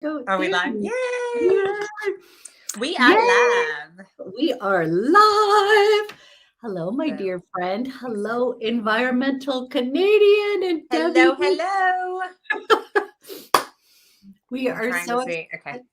go. Are we live? Yay! Yay! We are live. We are live. Hello, my So dear friend. Hello, environmental Canadian and hello, Debbie. hello. We I'm are trying so to see. excited. Okay.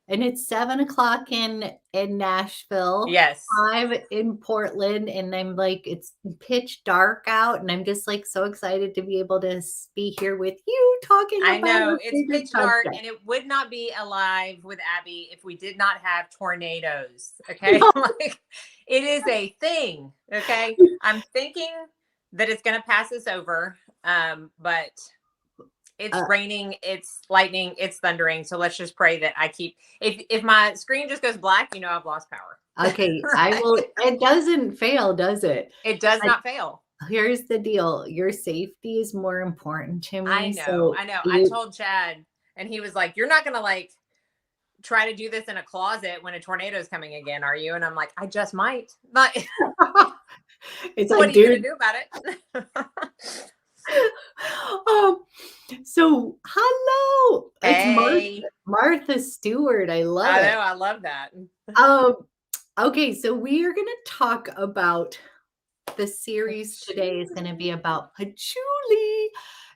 And it's 7:00 in Nashville. Yes. 5 in Portland, and I'm like, it's pitch dark out, and I'm just like so excited to be able to be here with you talking I about know our it's favorite pitch dark, subject. and it would not be alive with Abby if we did not have tornadoes. Okay. No. Like it is a thing. Okay. I'm thinking that it's going to pass us over. But it's raining, it's lightning, it's thundering. So let's just pray that I keep, if my screen just goes black, I've lost power. Okay, I will. It doesn't fail, does it? It does not fail. Here's the deal. Your safety is more important to me. I know. I told Chad, and he was like, you're not going to like try to do this in a closet when a tornado is coming again, are you? And I'm like, I just might. But it's what like, are you dude, going to do about it? So hello. Hey. It's Martha Stewart. I love it. I know. I love that. Okay, so we are going to talk about the series today is going to be about patchouli.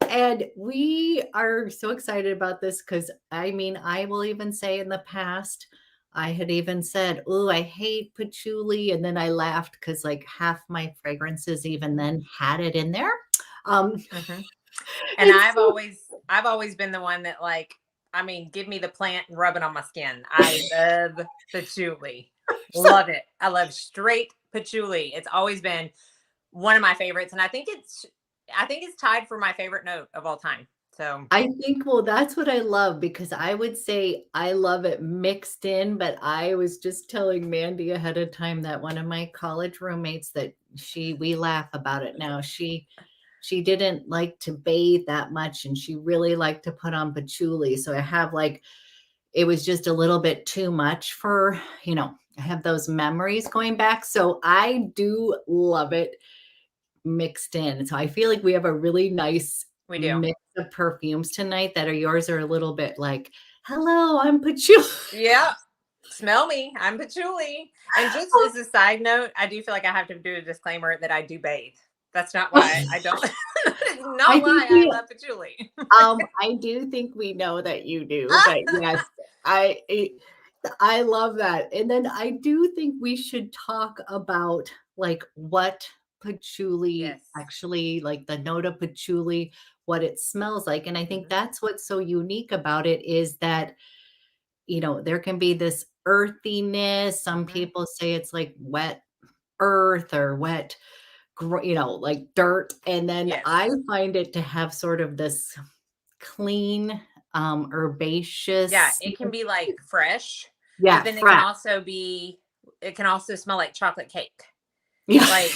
And we are so excited about this because I mean, I will even say in the past, I had even said, oh, I hate patchouli. And then I laughed because like half my fragrances even then had it in there. And I've always been the one that like, I mean, give me the plant and rub it on my skin. I love patchouli. Love it. I love straight patchouli. It's always been one of my favorites. And I think it's tied for my favorite note of all time. So I think, well, that's what I love because I would say I love it mixed in, but I was just telling Mandy ahead of time that one of my college roommates that we laugh about it now. She didn't like to bathe that much and she really liked to put on patchouli. So I have like, it was just a little bit too much for, I have those memories going back. So I do love it mixed in. So I feel like we have a really nice mix of perfumes tonight that are yours are a little bit like, hello, I'm patchouli. Yeah. Smell me. I'm patchouli. And just as a side note, I do feel like I have to do a disclaimer that I do bathe. That's not why I don't. Not why I love patchouli. I do think we know that you do, but yes, I love that. And then I do think we should talk about like what patchouli actually, like the note of patchouli, what it smells like. And I think that's what's so unique about it is that, there can be this earthiness. Some people say it's like wet earth or wet, like dirt. And then I find it to have sort of this clean, herbaceous. Yeah, it can be like fresh. Yeah, but then it can also smell like chocolate cake. Yeah. Like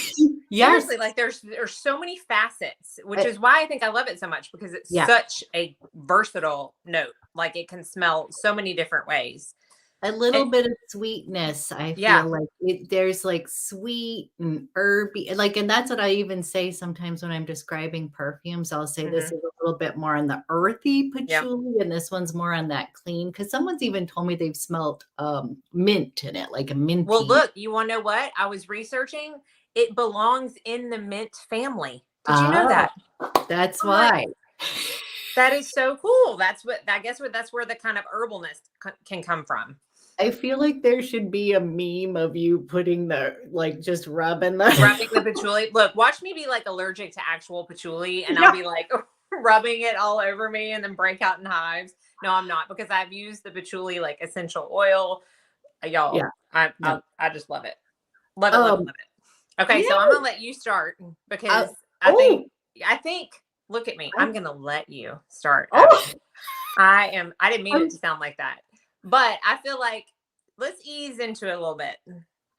seriously, like there's so many facets, which is why I think I love it so much because it's such a versatile note. Like it can smell so many different ways. A little bit of sweetness, I feel like there's like sweet and herby, and that's what I even say sometimes when I'm describing perfumes. I'll say this is a little bit more on the earthy patchouli, and this one's more on that clean. Because someone's even told me they've smelled mint in it, like a minty. Well, look, you want to know what? I was researching. It belongs in the mint family. Did you know that? That's why. That is so cool. That's where the kind of herbalness can come from. I feel like there should be a meme of you putting just rubbing the patchouli. Look, watch me be like allergic to actual patchouli and I'll be like rubbing it all over me and then break out in hives. No, I'm not because I've used the patchouli like essential oil. Y'all, I just love it. Love it. Okay, so I'm going to let you start because I think, look at me. I'm going to let you start. I didn't mean it to sound like that. But I feel like let's ease into it a little bit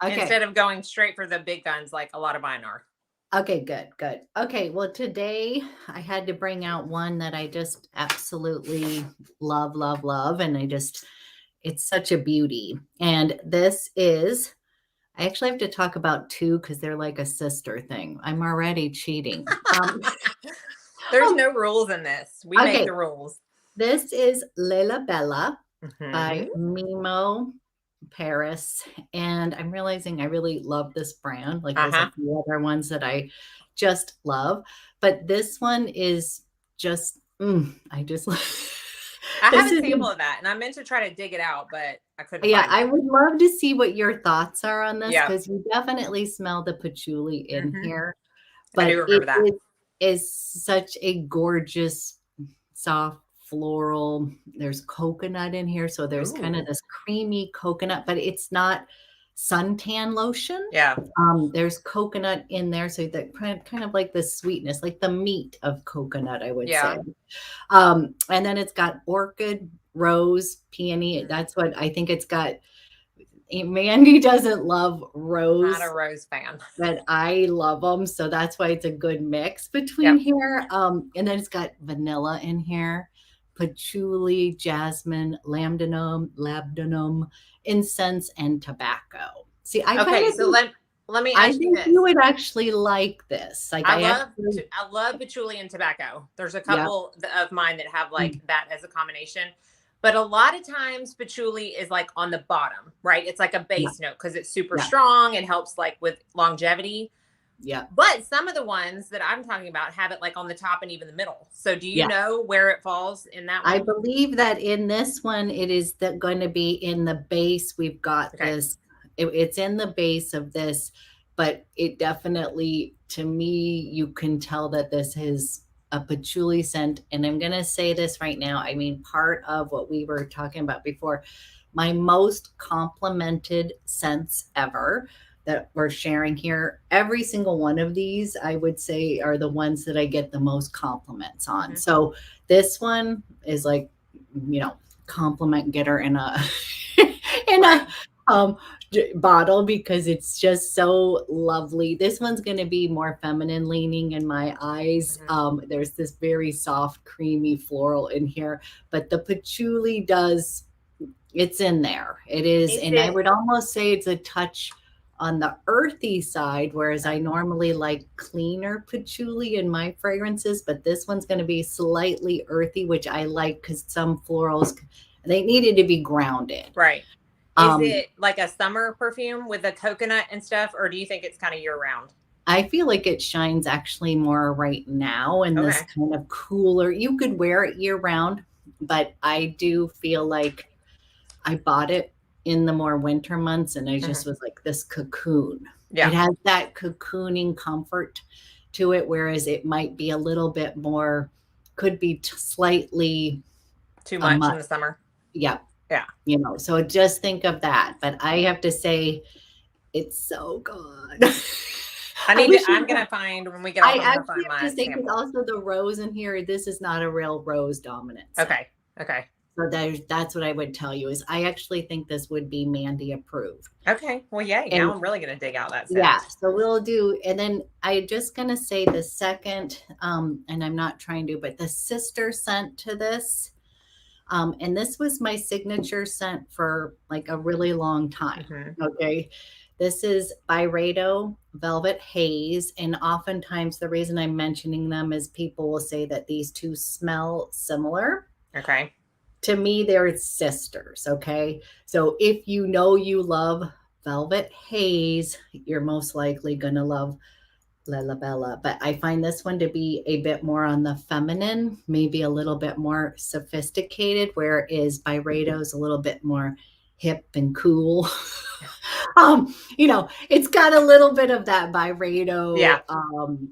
instead of going straight for the big guns like a lot of mine are. Okay, good. Okay, well, today I had to bring out one that I just absolutely love. And it's such a beauty. And this is, I actually have to talk about two because they're like a sister thing. I'm already cheating. There's no rules in this. We make the rules. This is Lila Bella by Hmm. Mimo Paris. And I'm realizing I really love this brand. Like there's a Uh-huh. few other ones that I just love, but this one is just, I just I have this a is, sample of that, and I meant to try to dig it out, but I couldn't yeah, find I it. would love to see what your thoughts are on this Yeah. because you definitely smell the patchouli in Hmm. here, I do but remember that. is such a gorgeous soft floral. There's coconut in here, so there's kind of Ooh. this creamy coconut, but it's not suntan lotion. Yeah. There's coconut in there, so that kind of like the sweetness, like the meat of coconut, I would say. Yeah. And then it's got orchid, rose, peony. Mm. That's what I think it's got. Mandy doesn't love Not a rose, rose fan. but I love them, so that's why it's a good mix between Yep. here. And then it's got vanilla in here, patchouli, jasmine, labdanum, incense, and tobacco. See, I kind Okay, of so let me I ask you think this. you would actually like this. Like I actually, I love patchouli and tobacco. There's a yeah, couple of mine that have mm, like that as a combination. But a lot of times patchouli is like on the bottom, right? It's like a yeah, base note because it's super yeah, strong. It helps like with longevity. yeah, But some of the ones that I'm talking about have it like on the top and even the middle. So do you yeah. know where it falls in that I one? believe that in this one, it is that going to be in the base. We've got Okay. this, it's in the base of this, but it definitely, to me, you can tell that this is a patchouli scent. And I'm going to say this right now. I mean, part of what we were talking about before, my most complimented scents ever that we're sharing here, every single one of these, I would say, are the ones that I get the most compliments on. Hmm. So this one is like, compliment getter in a in a Right. um bottle because it's just so lovely. This one's going to be more feminine leaning in my eyes. Hmm. There's this very soft, creamy floral in here, but the patchouli does, it's in there. It is, Is and I it would almost say it's a touch on the earthy side, whereas okay? I normally like cleaner patchouli in my fragrances, but this one's going to be slightly earthy, which I like because some florals, they needed to be grounded. Right. Is Um, it like a summer perfume with the coconut and stuff, or do you think it's kind of year round? I feel like it shines actually more right now in this Okay. kind of cooler. You could wear it year round, but I do feel like I bought it in the more winter months and I Hmm. just was like this cocoon. It Yeah. has that cocooning comfort to it, whereas it might be a little bit more, could be slightly Too a much much. in the summer. Yeah. Yeah. So just think of that. But I have to say, it's so good. I I need to, wish I'm you, gonna find when we get I off, I'm gonna actually find have my to say, because sample. also the rose in here, this is not a real rose dominant scent. Okay. Okay. So that's what I would tell you is I actually think this would be Mandy approved. Okay. Well, yay. And Now I'm really gonna dig out that yeah, scent. so we'll do, and then I just gonna say the second, and I'm not trying to, but the sister scent to this, and this was my signature scent for like a really long time. Hmm. Okay. This is Byredo Velvet Haze. And oftentimes the reason I'm mentioning them is people will say that these two smell similar. Okay. To me, they're sisters. Okay. So if you love Velvet Haze, you're most likely going to love Lila Bella. But I find this one to be a bit more on the feminine, maybe a little bit more sophisticated, whereas Byredo's a little bit more hip and cool. It's got a little bit of that Yeah. Byredo.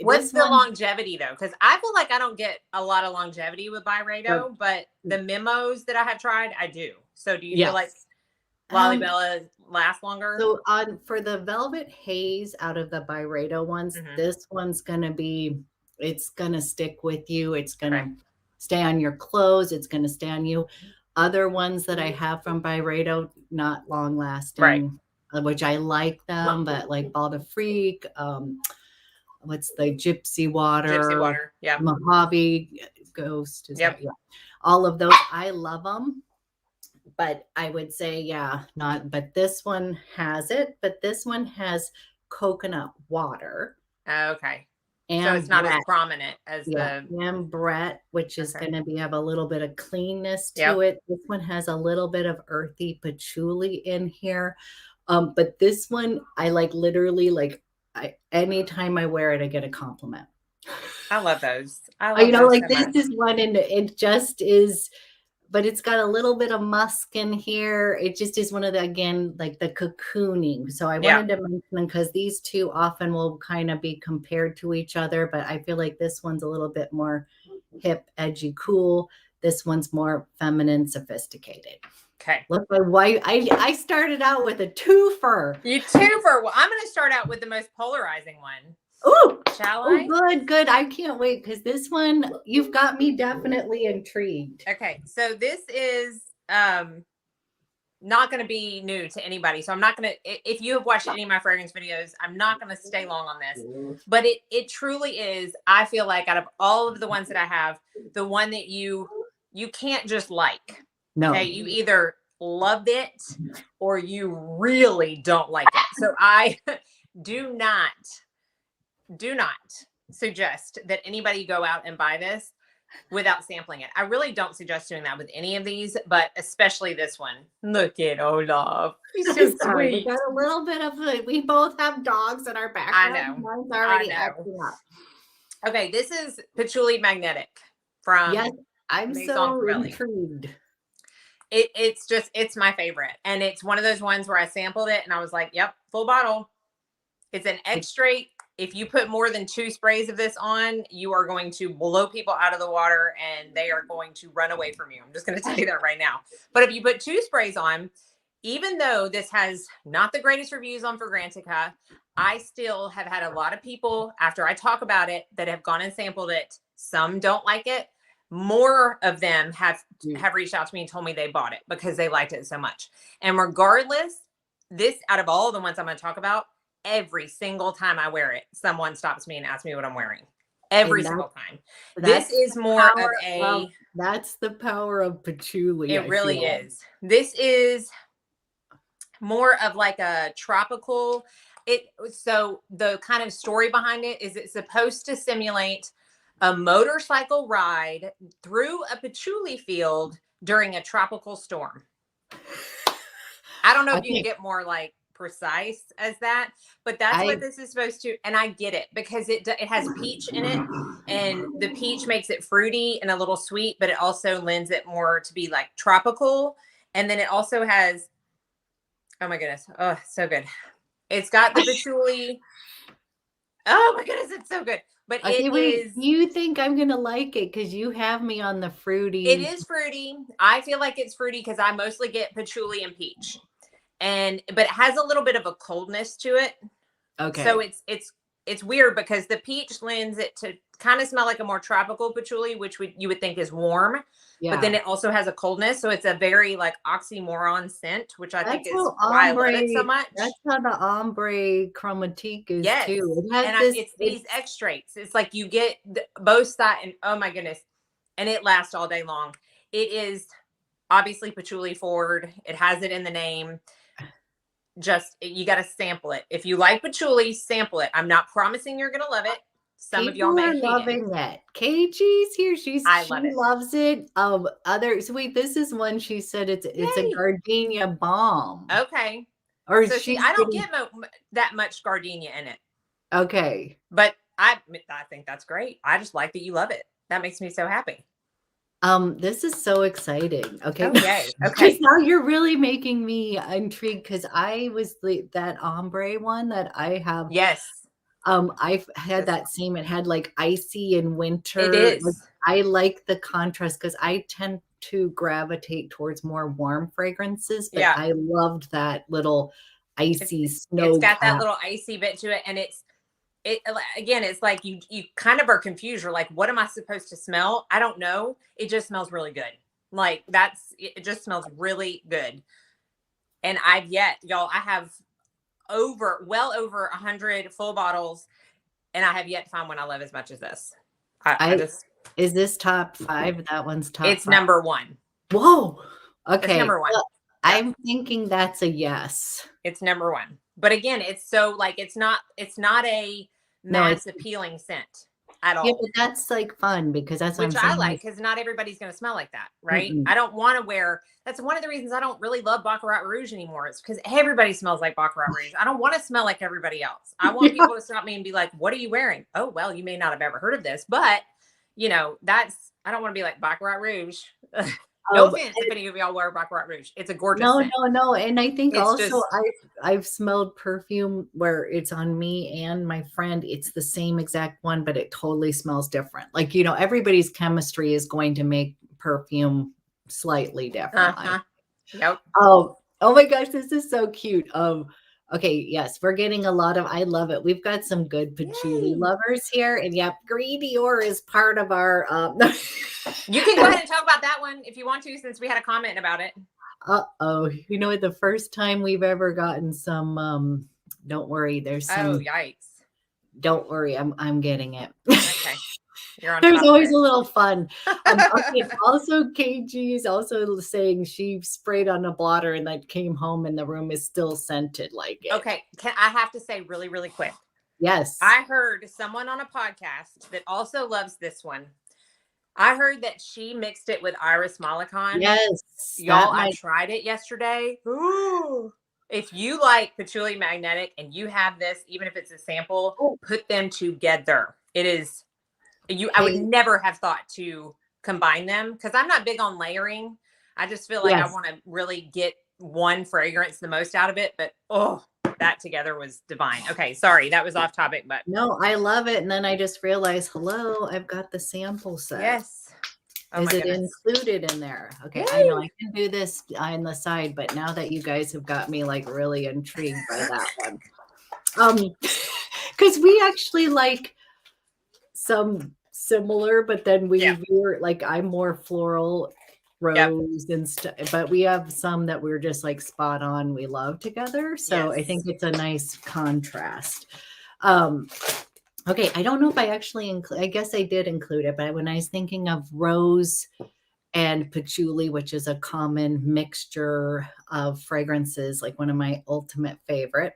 What's This the one, longevity though? Because I feel like I don't get a lot of longevity with the, Byredo, but the memos that I have tried, I do. So do you feel like yes. Um, Lalibela lasts longer? So on for the Velvet Haze out of the Byredo ones, Hmm. this one's gonna be, it's gonna stick with you. It's Okay. gonna stay on your clothes. It's gonna stay on you. Other ones that I have from Byredo, not long Right. lasting, which I like them, but like Ball de Freak, what's the Gypsy Gypsy Water, water. Yep. Mojave Ghost, is that, Yep. yeah. All of those, I love them. But I would say, yeah, not, but this one has it, but this one has coconut water. Okay. So it's not as ambrette. prominent as Yeah, the ambrette, which is okay. going to have a little bit of cleanness Yep. to it. This one has a little bit of earthy patchouli in here. But this one, I like literally like anytime I wear it, I get a compliment. I love those. I You love know, those like so this much. is one, and it just is, but it's got a little bit of musk in here. It just is one of the, again, like the cocooning. So I Yeah. wanted to mention them because these two often will kind of be compared to each other, but I feel like this one's a little bit more hip, edgy, cool. This one's more feminine, sophisticated. Okay. Look, my wife, I started out with a twofer. You twofer. Well, I'm going to start out with the most polarizing one. Oh, Shall oh, I? good, good. I can't wait because this one, you've got me definitely intrigued. Okay. So this is not going to be new to anybody. So I'm not going to, if you have watched any of my fragrance videos, I'm not going to stay long on this. But it truly is, I feel like out of all of the ones that I have, the one that you can't just like. No. Okay. You either loved it or you really don't like it. So I do not suggest that anybody go out and buy this without sampling it. I really don't suggest doing that with any of these, but especially this one. Look at Olaf. He's so Sorry, we sweet. got a little bit of we both have dogs in our background. I know. Mine's already I know. acting up. Okay, this is Patchouli Magnetic from Yes, I'm Maison so Corelli. intrigued. It's my favorite. And it's one of those ones where I sampled it and I was like, yep, full bottle. It's an extrait. If you put more than 2 sprays of this on, you are going to blow people out of the water and they are going to run away from you. I'm just going to tell you that right now. But if you put 2 sprays on, even though this has not the greatest reviews on Fragrantica, I still have had a lot of people after I talk about it that have gone and sampled it. Some don't like it. More of them have reached out to me and told me they bought it because they liked it so much. And regardless, this out of all the ones I'm going to talk about, every single time I wear it, someone stops me and asks me what I'm wearing. Every single time. This is more of a that's the power of patchouli. It really is. This is more of like a tropical. So the kind of story behind it is it's supposed to simulate a motorcycle ride through a patchouli field during a tropical storm. I don't know if you can get more like precise as that, but that's what this is supposed to. And I get it because it has peach in it, and the peach makes it fruity and a little sweet, but it also lends it more to be like tropical. And then it also has, oh my goodness, oh, so good. It's got the patchouli. Oh my goodness, it's so good. But it is. You think I'm gonna like it because you have me on the fruity. It is fruity. I feel like it's fruity because I mostly get patchouli and peach. But it has a little bit of a coldness to it. Okay. So it's weird because the peach lends it to kind of smell like a more tropical patchouli, which you would think is warm. Yeah. But then it also has a coldness. So it's a very like oxymoron scent, which I think is why I love it so much. That's how the ombre chromatique is too. It's these extracts. It's like you get both sides, and oh my goodness. And it lasts all day long. It is obviously patchouli forward. It has it in the name. You got to sample it. If you like patchouli, sample it. I'm not promising you're going to love it. Some of y'all may hate loving it. KG's here. She loves it. Wait, this is one she said it's a gardenia balm. Okay. Or so I don't get that much gardenia in it. Okay. But I think that's great. I just like that you love it. That makes me so happy. This is so exciting. Okay. Okay. Okay. Now you're really making me intrigued because I was that ombre one that I have. Yes. I've had that same. It had like icy in winter. It is. Like, I like the contrast because I tend to gravitate towards more warm fragrances. But I loved that little icy snow. It's got that little icy bit to it, and it's like you kind of are confused. You're like, what am I supposed to smell? I don't know. It just smells really good. Like it just smells really good. And I have well over 100 full bottles, and I have yet to find one I love as much as this. Is this top 5? That one's top 5. It's number 1. Whoa. Okay. It's number 1. Well, I'm thinking that's a yes. It's number 1. But again, it's so like it's not a No, mass appealing scent at yeah, all. but that's like fun because that's what I'm Which I saying. like, because not everybody's going to smell like that, right? Mm-mm. I don't want to wear. That's one of the reasons I don't really love Baccarat Rouge anymore. It's because everybody smells like Baccarat Rouge. I don't want to smell like everybody else. I want Yeah. people to stop me and be like, "What are you wearing?" Oh, well, you may not have ever heard of this, but that's. I don't want to be like Baccarat Rouge. No Um, offense if any of y'all wear Baccarat Rouge. It's a gorgeous no, scent. no, no. And I think It's also just I've smelled perfume where it's on me and my friend. It's the same exact one, but it totally smells different. Like, everybody's chemistry is going to make perfume slightly different. Yep. Oh my gosh, this is so cute. Okay, yes, we're getting a lot of, I love it. We've got some good patchouli Yay. lovers here. And yep, Green Dior is part of our You can go ahead and talk about that one if you want to, since we had a comment about it. Uh-oh. The first time we've ever gotten some don't worry, there's some Oh, yikes. don't worry, I'm getting it. Okay. You're on There's top always of a little fun. Okay, also KG is also saying she sprayed on a blotter and that came home and the room is still scented like it. Okay. I have to say really, really quick. Yes. I heard someone on a podcast that also loves this one. I heard that she mixed it with Iris Malakan. Yes. Y'all, I tried it yesterday. Ooh. If you like Patchouli Magnetic and you have this, even if it's a sample, put them together. It is I would never have thought to combine them because I'm not big on layering. I just feel like I want to really get one fragrance the most out of it. But that together was divine. Okay, sorry, that was off topic, but no, I love it. And then I just realized, hello, I've got the sample set. Yes. Oh is it goodness. included in there? Okay, Yay. I know I can do this on the side, but now that you guys have got me like really intrigued by that one, because we actually like some similar, but then we're like I'm more floral, rose and stuff, but we have some that we're just like spot on. We love together, so I think it's a nice contrast. Okay, I don't know if I actually I guess I did include it, but when I was thinking of rose and patchouli, which is a common mixture of fragrances, like one of my ultimate favorite,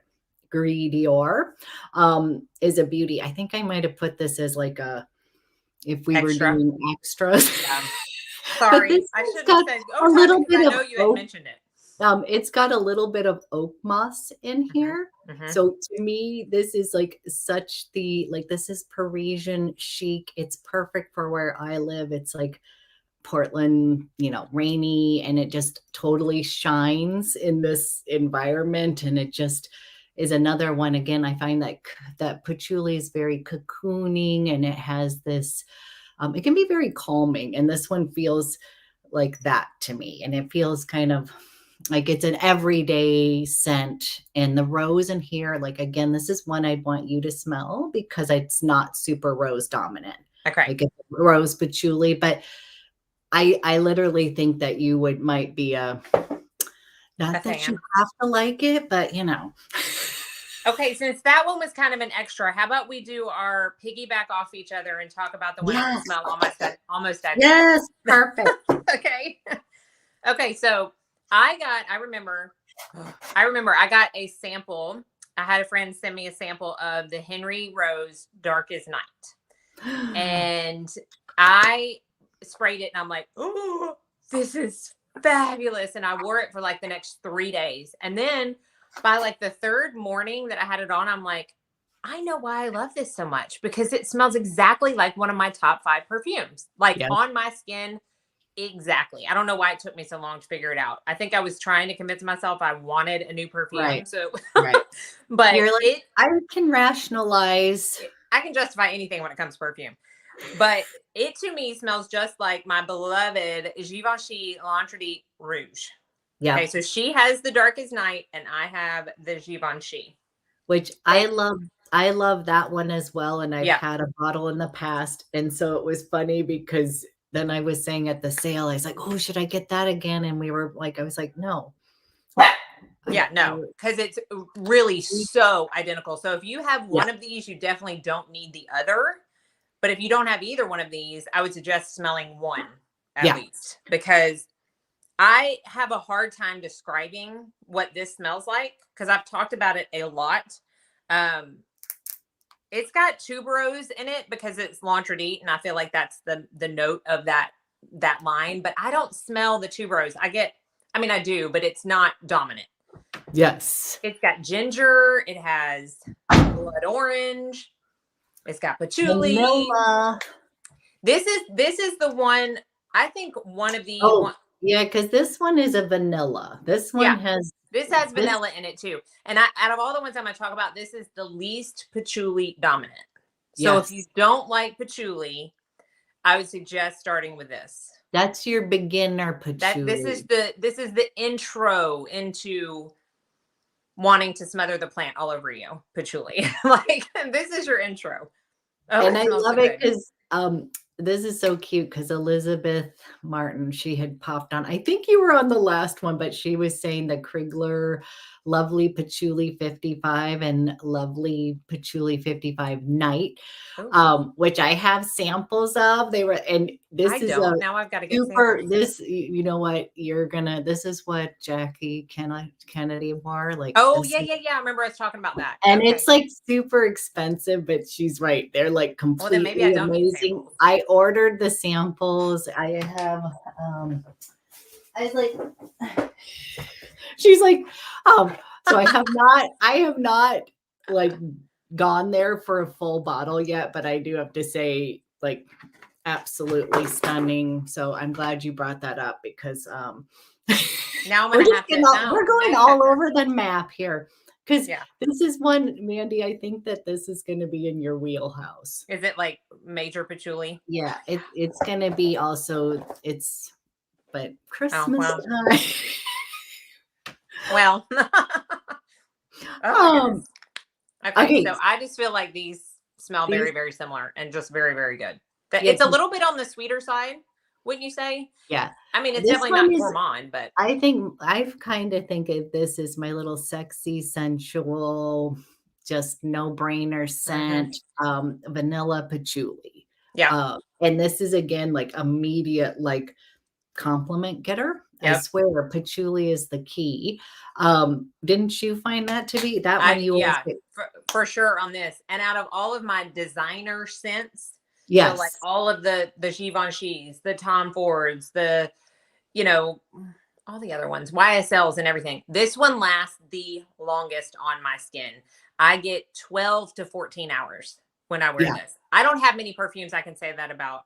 Gris Dior, is a beauty. I think I might have put this as like if we were doing extras. Yeah. Sorry, I should have said a little bit I of know you had mentioned it. It's got a little bit of oak moss in here. So to me, this is like this is Parisian chic. It's perfect for where I live. It's like Portland, rainy, and it just totally shines in this environment. And it just is another one. Again, I find that patchouli is very cocooning, and it has this, it can be very calming. And this one feels like that to me. And it feels kind of like it's an everyday scent. And the rose in here, like, again, this is one I'd want you to smell because it's not super rose dominant. Okay. Like it's rose patchouli, but I literally think that you might be not that you have to like it, but Okay, since that one was kind of an extra, how about we do our piggyback off each other and talk about the ones that smell almost identical? Yes, perfect. Okay. Okay, so I remember I got a sample. I had a friend send me a sample of the Henry Rose Dark as Night. And I sprayed it and I'm like, oh, this is fabulous. And I wore it for like the next 3 days. And then by like the third morning that I had it on, I'm like, I know why I love this so much, because it smells exactly like one of my top 5 perfumes, like on my skin. Exactly. I don't know why it took me so long to figure it out. I think I was trying to convince myself I wanted a new perfume. Right. So, right. But you're like, I can rationalize. I can justify anything when it comes to perfume. But it to me smells just like my beloved Givenchy L'Entrée Rouge. Yeah. Okay, so she has the Dark as Night and I have the Givenchy. Which I love. I love that one as well. And I've had a bottle in the past. And so it was funny because then I was saying at the sale, I was like, oh, should I get that again? And we were like, I was like, no. Yeah, no, because it's really so identical. So if you have one of these, you definitely don't need the other. But if you don't have either one of these, I would suggest smelling one at least, because I have a hard time describing what this smells like because I've talked about it a lot. It's got tuberose in it because it's L'Entrée d'Eat, and I feel like that's the note of that line. But I don't smell the tuberose. I mean, I do, but it's not dominant. Yes. It's got ginger. It has blood orange. It's got patchouli. Vanilla. This is the one. I think one of the. Yeah, because this one is a vanilla. This one has. This has vanilla in it too. And out of all the ones I'm going to talk about, this is the least patchouli dominant. So if you don't like patchouli, I would suggest starting with this. That's your beginner patchouli. This is the intro into wanting to smother the plant all over you, patchouli. Like, this is your intro. Oh, and I love it because this is so cute because Elizabeth Martin, she had popped on. I think you were on the last one, but she was saying the Krigler Lovely Patchouli 55 and Lovely Patchouli 55 Night, which I have samples of. They were, and this now I've got to get super. This, you know what, this is what Jackie Kennedy wore. Like, yeah. I remember us talking about that. And it's like super expensive, but she's right. They're like completely amazing. I ordered the samples. I have. I was like. She's like, so I have not like gone there for a full bottle yet, but I do have to say, like, absolutely stunning. So I'm glad you brought that up because now we're going all over the map here. Because this is one, Mandy, I think that this is going to be in your wheelhouse. Is it like major patchouli? Yeah, it's going to be also, but Christmas time. Well, okay, so I just feel like these smell very, very similar and just very, very good. It's a little bit on the sweeter side, wouldn't you say? Yeah. I mean, it's definitely not gourmand, but I kind of think of this as my little sexy, sensual, just no-brainer scent, vanilla patchouli. Yeah. And this is, again, like immediate, like, compliment getter. I swear patchouli is the key. Didn't you find that to be that one? For sure on this. And out of all of my designer scents, so like all of the Givenchy's, the Tom Fords, the, all the other ones, YSLs and everything. This one lasts the longest on my skin. I get 12 to 14 hours when I wear this. I don't have many perfumes I can say that about,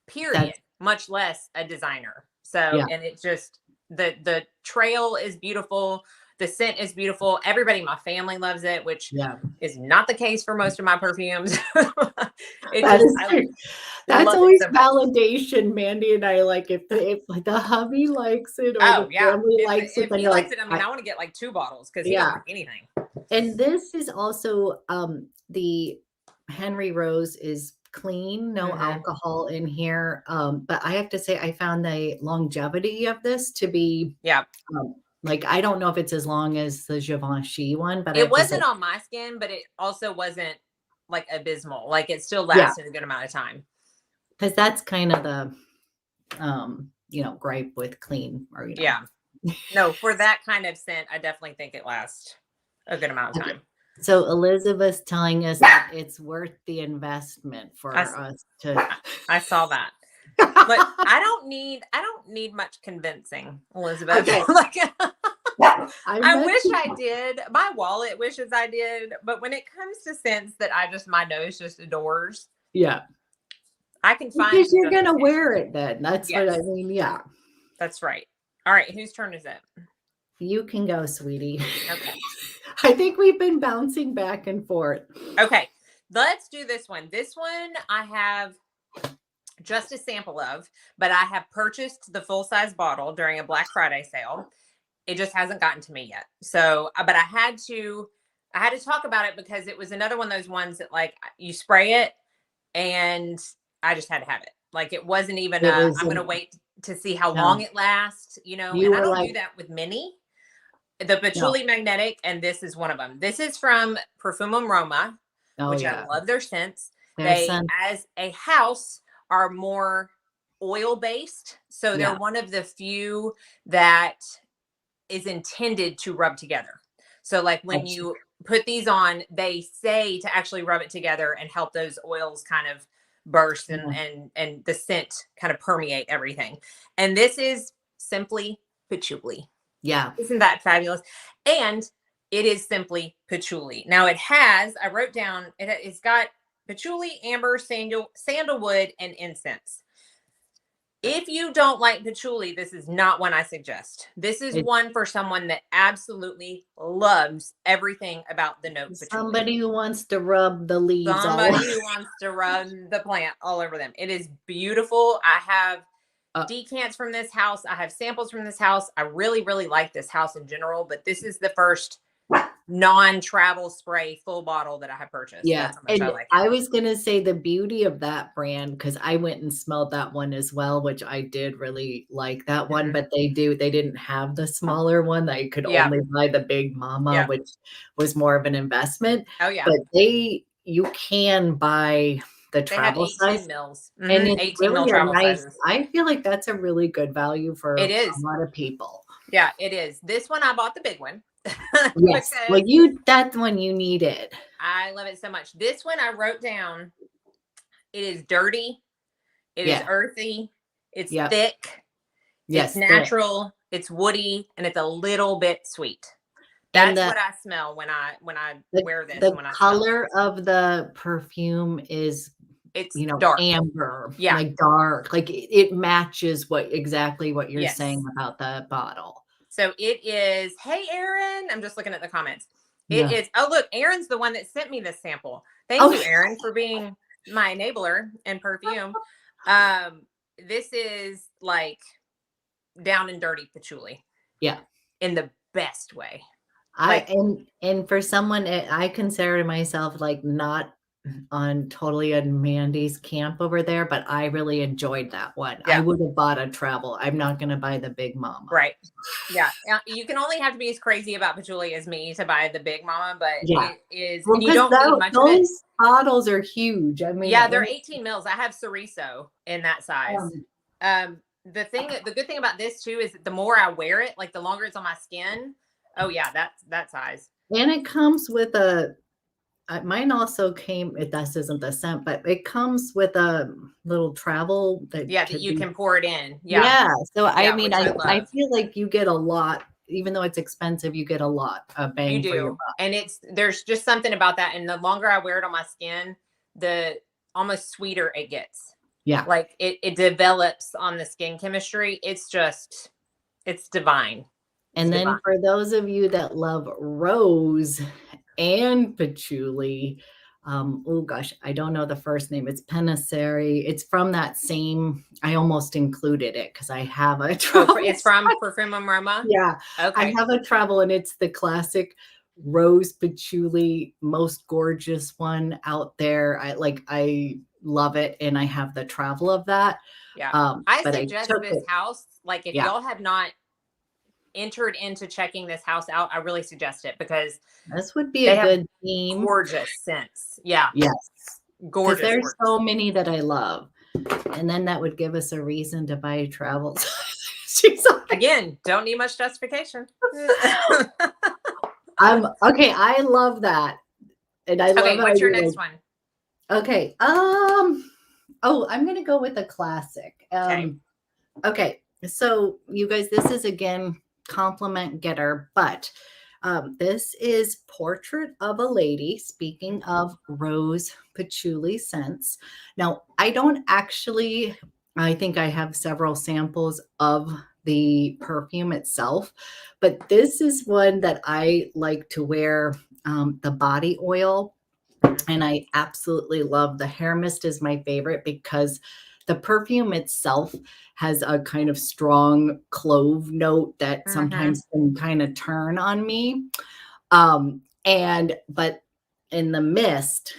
period, much less a designer. So, and it's just, the trail is beautiful. The scent is beautiful. Everybody in my family loves it, which is not the case for most of my perfumes. That's always validation. Mandy and I, like, if the hubby likes it or the family likes it, if he likes it, I mean, I want to get like 2 bottles because he doesn't like anything. And this is also the Henry Rose is clean, no alcohol in here. But I have to say, I found the longevity of this to be like, I don't know if it's as long as the Givenchy one, but it wasn't on my skin, but it also wasn't like abysmal. Like, it still lasted a good amount of time. Because that's kind of the gripe with clean or no, for that kind of scent, I definitely think it lasts a good amount of time. So Elizabeth's telling us that it's worth the investment for us to. I saw that, but I don't need much convincing, Elizabeth. Like, I wish I did. My wallet wishes I did, but when it comes to scents that my nose just adores, I can find. Because you're gonna wear it then. That's what I mean. Yeah, that's right. All right, whose turn is it? You can go, sweetie. Okay. I think we've been bouncing back and forth. Okay, let's do this one. This one I have just a sample of, but I have purchased the full-size bottle during a Black Friday sale. It just hasn't gotten to me yet. So, but I had to talk about it because it was another one of those ones that, like, you spray it and I just had to have it. Like, it wasn't even I'm going to wait to see how long it lasts, and I don't do that with many. The Patchouli Magnetic, and this is one of them. This is from Perfume Roma, which I love their scents. They, as a house, are more oil-based. So they're one of the few that is intended to rub together. So, like, when you put these on, they say to actually rub it together and help those oils kind of burst and the scent kind of permeate everything. And this is simply patchouli. Yeah. Isn't that fabulous? And it is simply patchouli. Now it has, I wrote down, it's got patchouli, amber, sandalwood, and incense. If you don't like patchouli, this is not one I suggest. This is one for someone that absolutely loves everything about the note patchouli. Somebody who wants to rub the leaves Somebody who wants to rub the plant all over them. It is beautiful. I have decants from this house. I have samples from this house. I really, really like this house in general, but this is the first non-travel spray full bottle that I have purchased. Yeah. That's how much And I like it. I was going to say the beauty of that brand, because I went and smelled that one as well, which I did really like that one, but they didn't have the smaller one. I could only buy the Big Mama, which was more of an investment. Oh yeah. But you can buy the travel size. Mils. And it's 18 really mil travel nice. sizes. I feel like that's a really good value for It is. a lot of people. Yeah, it is. This one, I bought the big one. Yes. Well, that one you needed. I love it so much. This one I wrote down. It is dirty. It is earthy. It's thick. Yes. It's natural. It's woody, and it's a little bit sweet. That's what I smell when I wear this. The color of the perfume is, it's dark, amber, like dark, like it matches exactly what you're saying about the bottle. So it is, hey, Aaron, I'm just looking at the comments. It is, oh, look, Aaron's the one that sent me this sample. Thank you, Aaron, for being my enabler in perfume. This is like down and dirty patchouli. Yeah. In the best way. And for someone, I consider myself like not totally on Mandy's camp over there, but I really enjoyed that one. I would have bought a travel. I'm not going to buy the Big Mama. Right. Yeah. You can only have to be as crazy about patchouli as me to buy the Big Mama, but it is, and you don't need much of it. Those bottles are huge. I mean, they're 18 mils. I have Cereso in that size. The good thing about this too is that the more I wear it, like the longer it's on my skin. Oh yeah, that's that size. And it comes with mine also came, this isn't the scent, but it comes with a little travel that you can pour it in. So I mean, I feel like you get a lot, even though it's expensive, you get a lot of bang for your buck. And there's just something about that, and the longer I wear it on my skin, the almost sweeter it gets. Yeah, like it develops on the skin chemistry. It's divine. And then for those of you that love rose and patchouli, oh gosh, I don't know the first name. It's Penaseri. It's from that same, I almost included it because I have a travel. It's from Perfume Aroma? Yeah. Okay. I have a travel, and it's the classic rose patchouli, most gorgeous one out there. I love it, and I have the travel of that. Yeah. I suggest this house, like if y'all have not entered into checking this house out, I really suggest it, because this would be a good theme. Gorgeous scents. Yeah. Yes. Gorgeous. There's so many that I love. And then that would give us a reason to buy travel. Again, don't need much justification. Okay. I love that. And I love what's your next one? Okay. I'm going to go with a classic. Okay. So you guys, this is again, compliment getter, but this is Portrait of a Lady. Speaking of rose patchouli scents. Now, I think I have several samples of the perfume itself, but this is one that I like to wear, the body oil. And I absolutely love the hair mist is my favorite because the perfume itself has a kind of strong clove note that sometimes can kind of turn on me. But in the mist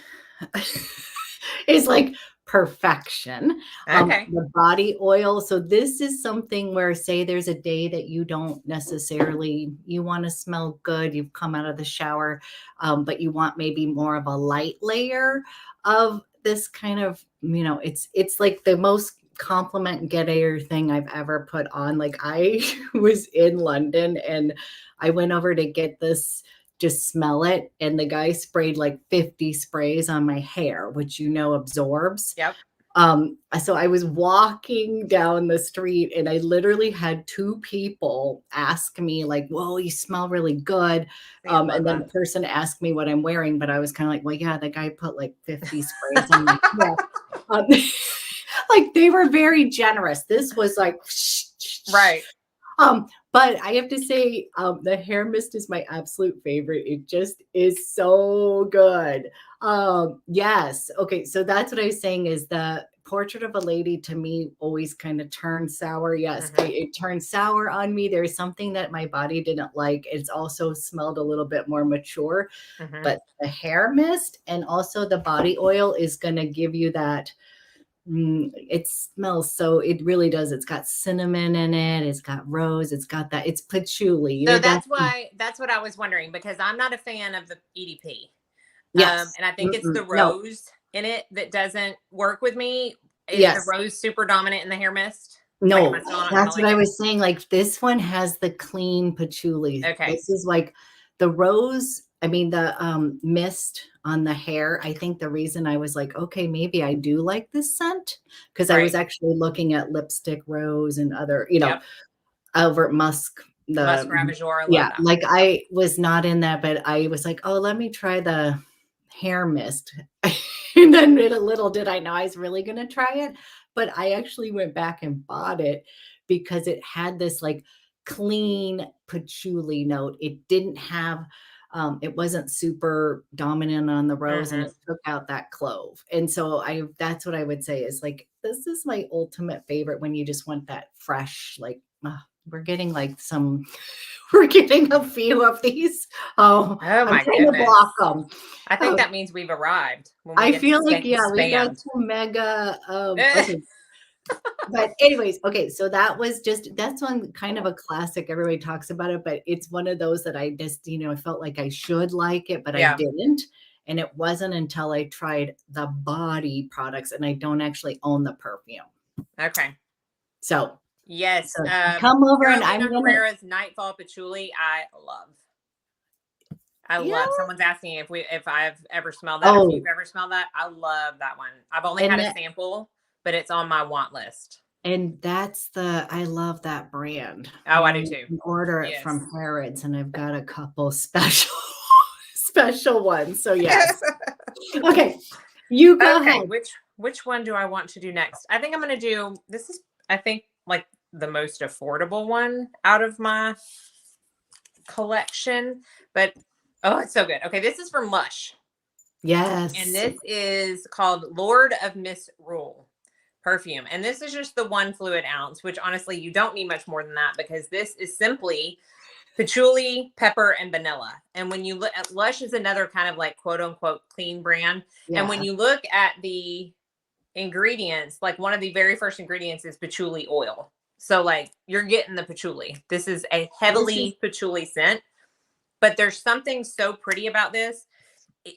is like perfection. The body oil. So this is something where, say there's a day that you don't necessarily, you want to smell good. You've come out of the shower, but you want maybe more of a light layer of this kind of, it's like the most compliment getter thing I've ever put on. Like I was in London and I went over to get this just smell it. And the guy sprayed like 50 sprays on my hair, which absorbs. Yep. So I was walking down the street and I literally had two people ask me like, "Whoa, you smell really good." And then the person asked me what I'm wearing, but I was kind of like, "Well, yeah, the guy put like 50 sprays on my hair." Um, like they were very generous. This was like, right. But I have to say, the hair mist is my absolute favorite. It just is so good. Yes. Okay. So that's what I was saying is the portrait of a lady to me always kind of turns sour. Yes. It turned sour on me. There's something that my body didn't like. It's also smelled a little bit more mature, but the hair mist and also the body oil is going to give you that. It smells so, it really does. It's got cinnamon in it. It's got rose. It's got that. It's patchouli. So that's what I was wondering, because I'm not a fan of the EDP. Yes. And I think it's the rose in it that doesn't work with me. Is the rose super dominant in the hair mist? No, that's what I was saying. Like this one has the clean patchouli. Okay. This is like the rose. I mean, the mist on the hair. I think the reason I was like, okay, maybe I do like this scent, because I was actually looking at lipstick rose and other, Albert Musk. Musk Ravageur. Like I was not in that, but I was like, oh, let me try the hair mist. And then little did I know I was really going to try it. But I actually went back and bought it because it had this like clean patchouli note. It didn't have, it wasn't super dominant on the rose, and it took out that clove. And so that's what I would say is like, this is my ultimate favorite when you just want that fresh, like, we're getting a few of these. Oh my goodness. Block them. I think that means we've arrived. I feel like, we got some mega, okay. But anyways, okay. So that's one kind of a classic. Everybody talks about it, but it's one of those that I just, I felt like I should like it, but I didn't. And it wasn't until I tried the body products, and I don't actually own the perfume. Okay. So yes, come over and I'm Carrera's Nightfall Patchouli. I love. Someone's asking if I've ever smelled that. If you've ever smelled that, I love that one. I've only had a sample, but it's on my want list. And I love that brand. Oh, I do too. You can order it from Harrods, and I've got a couple special ones. So yes. Okay, you go ahead. Which one do I want to do next? I think I'm going to do this. Is I think like the most affordable one out of my collection, but it's so good. Okay, this is from Lush. Yes. And this is called Lord of Misrule perfume. And this is just the 1 fluid ounce, which honestly, you don't need much more than that, because this is simply patchouli, pepper, and vanilla. And when you look at Lush, is another kind of like quote unquote clean brand. Yeah. And when you look at the ingredients, like one of the very first ingredients is patchouli oil. So like you're getting the patchouli. This is a heavily patchouli scent, but there's something so pretty about this.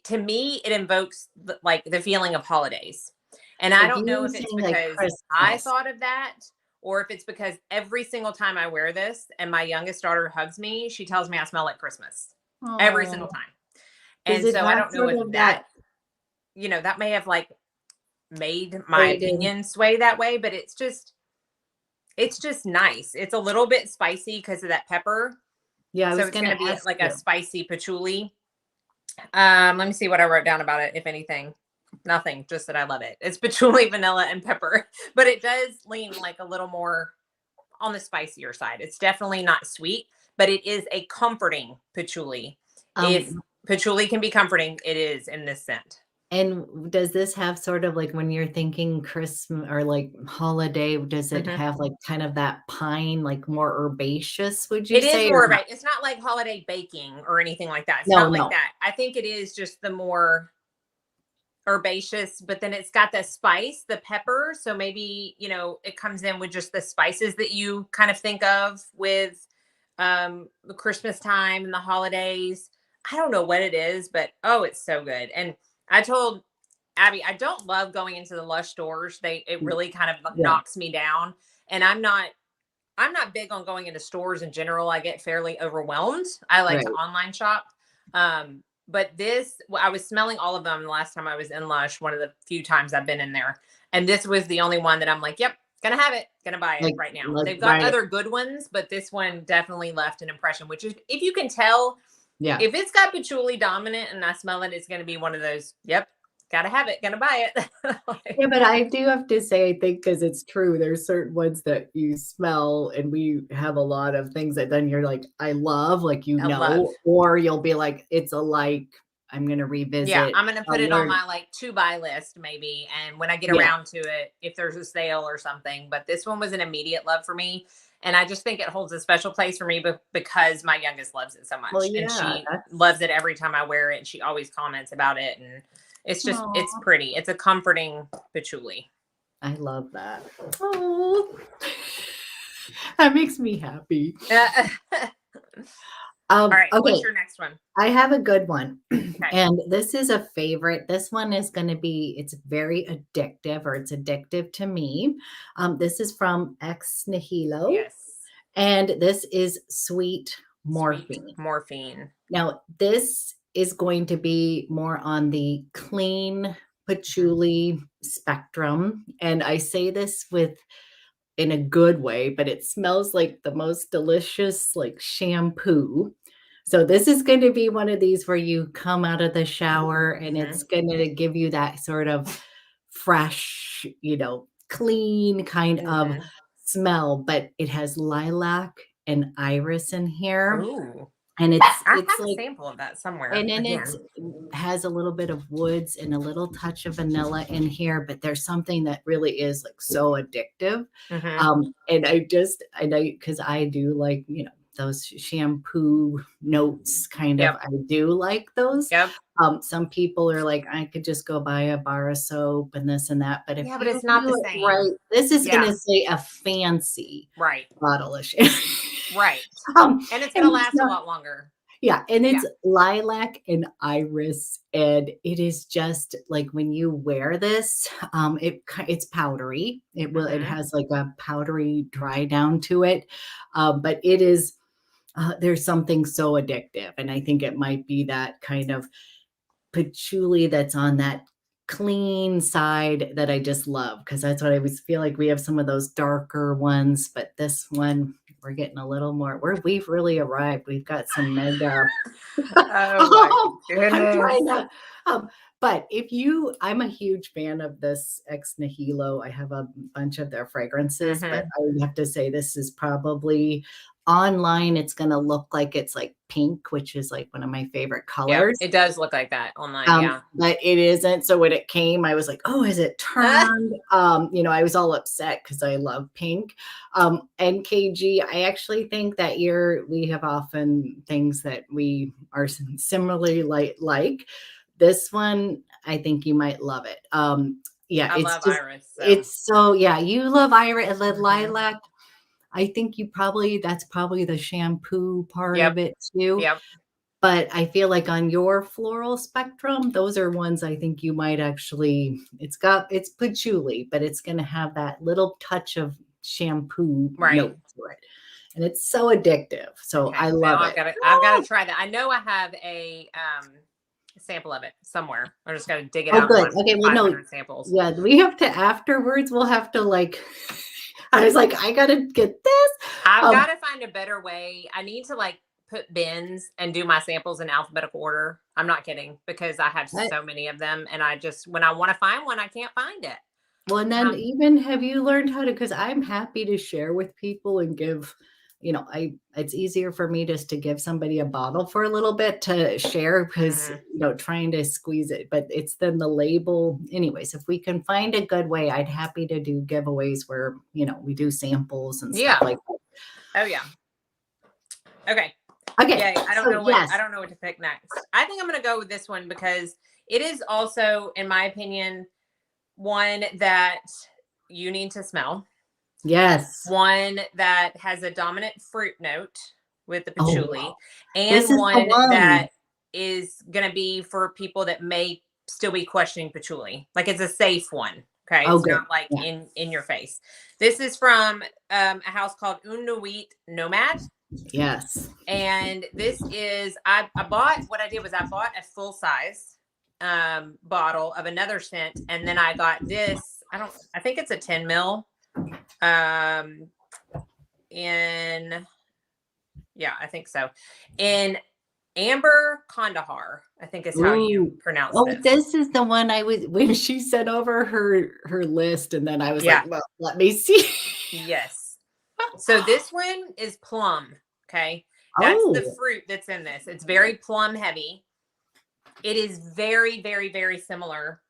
To me, it invokes the feeling of holidays. And I don't know if it's because I thought of that, or if it's because every single time I wear this and my youngest daughter hugs me, she tells me I smell like Christmas. Aww. Every single time. And so I don't know if that may have like made my opinion sway that way, but it's just nice. It's a little bit spicy because of that pepper. Yeah. So it's going to be like a spicy patchouli. Let me see what I wrote down about it. If anything, nothing, just that I love it. It's patchouli, vanilla, and pepper, but it does lean like a little more on the spicier side. It's definitely not sweet, but it is a comforting patchouli. If patchouli can be comforting, it is in this scent. And does this have sort of like, when you're thinking Christmas or like holiday, does it have like kind of that pine, like more herbaceous, would you say? It is more herbaceous. It's not like holiday baking or anything like that. It's not like that. I think it is just the more herbaceous, but then it's got the spice, the pepper. So maybe, it comes in with just the spices that you kind of think of with the Christmas time and the holidays. I don't know what it is, but it's so good. And I told Abby, I don't love going into the Lush stores. It really kind of knocks me down. And I'm not big on going into stores in general. I get fairly overwhelmed. I like to online shop. But I was smelling all of them the last time I was in Lush, one of the few times I've been in there. And this was the only one that I'm like, yep, gonna have it, gonna buy it right now. They've got other good ones, but this one definitely left an impression, which is, if you can tell, if it's got patchouli dominant and I smell it, it's gonna be one of those, yep, gotta have it, gonna buy it. Yeah, but I do have to say, I think, because it's true, there's certain ones that you smell, and we have a lot of things that then you're like, I love, like, or you'll be like, it's a like, I'm gonna revisit. Yeah, I'm gonna put it on my like to buy list maybe, and when I get around to it, if there's a sale or something. But this one was an immediate love for me, and I just think it holds a special place for me because my youngest loves it so much, and she loves it every time I wear it, and she always comments about it, and it's just it's pretty. It's a comforting patchouli. I love that. Oh, that makes me happy. All right, okay. What's your next one? I have a good one. Okay. And this is a favorite. This one is going to be, it's very addictive, or it's addictive to me. This is from Ex Nihilo. Yes. And this is Sweet Morphine. Sweet Morphine. Now, this is going to be more on the clean patchouli spectrum. And I say this in a good way, but it smells like the most delicious, like, shampoo. So this is going to be one of these where you come out of the shower and it's going to give you that sort of fresh, clean kind of smell, but it has lilac and iris in here. Ooh. And I have like a sample of that somewhere. And then it has a little bit of woods and a little touch of vanilla in here, but there's something that really is like so addictive. And because I do like, those shampoo notes kind of, I do like those. Some people are like, I could just go buy a bar of soap and this and that, but but it's not the same. Right. This is going to say a fancy bottle of shampoo. Right. And it's going to last a lot longer. Yeah. And it's lilac and iris. And it is just like, when you wear this, it's powdery. It has like a powdery dry down to it. But it is, there's something so addictive. And I think it might be that kind of patchouli that's on that clean side that I just love. Cause that's what I always feel like. We have some of those darker ones, but this one, we're getting a little more, we've really arrived. We've got some mega. Oh my goodness. I'm trying to, but I'm a huge fan of this Ex Nihilo. I have a bunch of their fragrances, but I have to say this is probably online. It's going to look like it's like pink, which is like one of my favorite colors. It does look like that online. But it isn't. So when it came, I was like, oh, is it turned? I was all upset because I love pink. And KG, I actually think that we have often things that we are similarly like. This one, I think you might love it. I love iris. So. It's so, you love iris and lilac. I think that's probably the shampoo part of it too. But I feel like on your floral spectrum, those are ones I think you might actually, it's patchouli, but it's going to have that little touch of shampoo note to it. And it's so addictive. So I love it. I've got to try that. I know I have a sample of it somewhere. I just got to dig it out. Good. Okay. Well, no samples. Yeah, we have to afterwards. We'll have to like. I was like, I gotta get this. I've got to find a better way. I need to like put bins and do my samples in alphabetical order. I'm not kidding, because I have so many of them, and when I want to find one, I can't find it. Well, and then have you learned how to? Because I'm happy to share with people and give. It's easier for me just to give somebody a bottle for a little bit to share, because, trying to squeeze it, but it's then the label. Anyways, if we can find a good way, I'd happy to do giveaways where, we do samples and stuff like that. Oh yeah. Okay. Okay. Yeah, I don't know what to pick next. I think I'm going to go with this one because it is also, in my opinion, one that you need to smell. Yes. One that has a dominant fruit note with the patchouli, and one that is going to be for people that may still be questioning patchouli. Like, it's a safe one. Okay. It's not like in your face. This is from a house called Inuit Nomad. Yes. And this is, I bought, what I did was I bought a full size bottle of another scent. And then I got this, I think it's a 10 mil um, in, yeah, I think so. In Amber Kandahar, I think is how you Ooh. pronounce Oh, this. this is the one I was when she sent over her list, and then I was Yeah. like, well, let me see. Yes. So this one is plum. Okay. That's the Oh, fruit that's in this. It's very plum heavy. It is very, very, very similar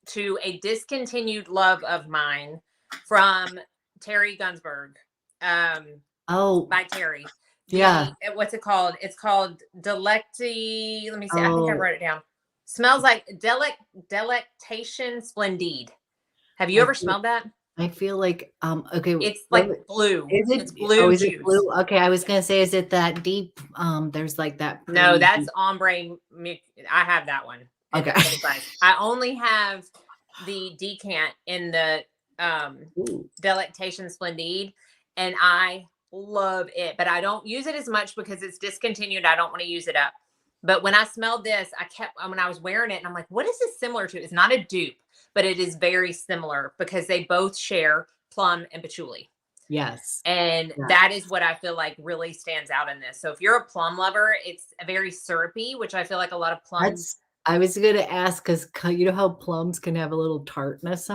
to a discontinued love of mine from Terry Gunsberg, oh, by Terry. yeah. What's it called? It's called Delecti. Let me see. I think I Oh, wrote it down. Smells like Delectation Splendide. Have you I ever feel smelled that? I feel like, okay, It's what like blue. is it? It's Oh, blue is it juice. blue? Okay, I was gonna say, is it that deep? There's like that No, pretty that's deep. ombre. I have that one in Okay. the full size. I only have the decant in the Ooh, Delectation Splendide, and I love it. But I don't use it as much because it's discontinued. I don't want to use it up. But when I smelled this, I kept when I was wearing it, and I'm like, what is this similar to? It's not a dupe, but it is very similar because they both share plum and patchouli. yes. And Yeah. that is what I feel like really stands out in this. So if you're a plum lover, it's a very syrupy, which I feel like a lot of plums. That's I was gonna ask because you know how plums can have a little tartness Yeah,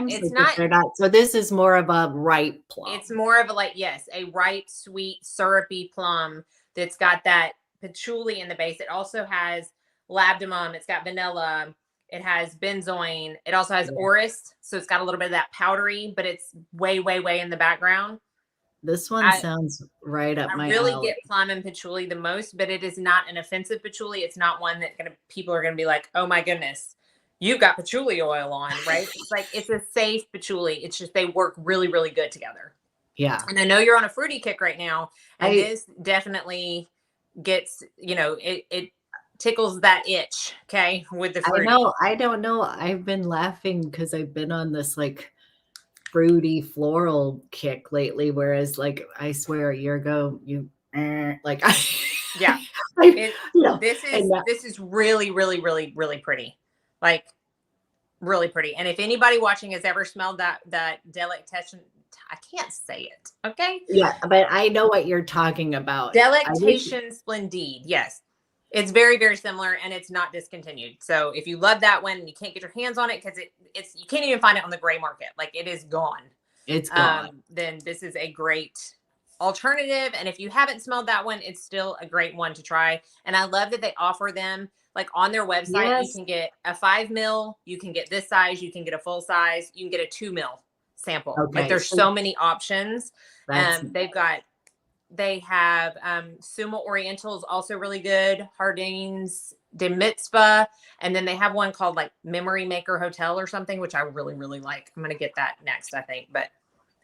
sometimes, it's like if not, they're not. So this is more of a ripe it's plum. more of a like, yes, a ripe, sweet, syrupy plum that's got that patchouli in the base. It also has labdanum, it's got vanilla, it has benzoin, it also has Yeah. orris. So it's got a little bit of that powdery, but it's way, way, way in the background. This one I, sounds right up I my really alley. get plum and patchouli the most, but it is not an offensive patchouli. It's not one that people are gonna be like, oh my goodness, you've got patchouli oil on, right? It's like it's a safe patchouli. It's just they work really, really good together. Yeah. And I know you're on a fruity kick right now, and I this definitely gets, it tickles that itch, okay, with the I fruity. know, I don't know, I've been laughing because 'cause I've been on this, like, fruity floral kick lately, whereas, like, I swear a year ago, like, Yeah. I It you know, this and is this is really, really, really, really pretty. Like really pretty. And if anybody watching has ever smelled that delectation, I can't say it. Okay. yeah, but I know what you're talking about. I wish Delectation Splendide. Yes. It's very, very similar and it's not discontinued. So if you love that one and you can't get your hands on it because it's you can't even find it on the gray market. Like it is gone. it's gone. Then this is a great alternative. And if you haven't smelled that one, it's still a great one to try. And I love that they offer them like on their website. You Yes. can get a 5 mil, you can get this size, you can get a full size, you can get a 2 mil sample. Like Okay, there's so so many options. that's They have Suma Oriental is also really good. Harding's de Mitzvah. And then they have one called like Memory Maker Hotel or something, which I really, really like. I'm going to get that next, I think. But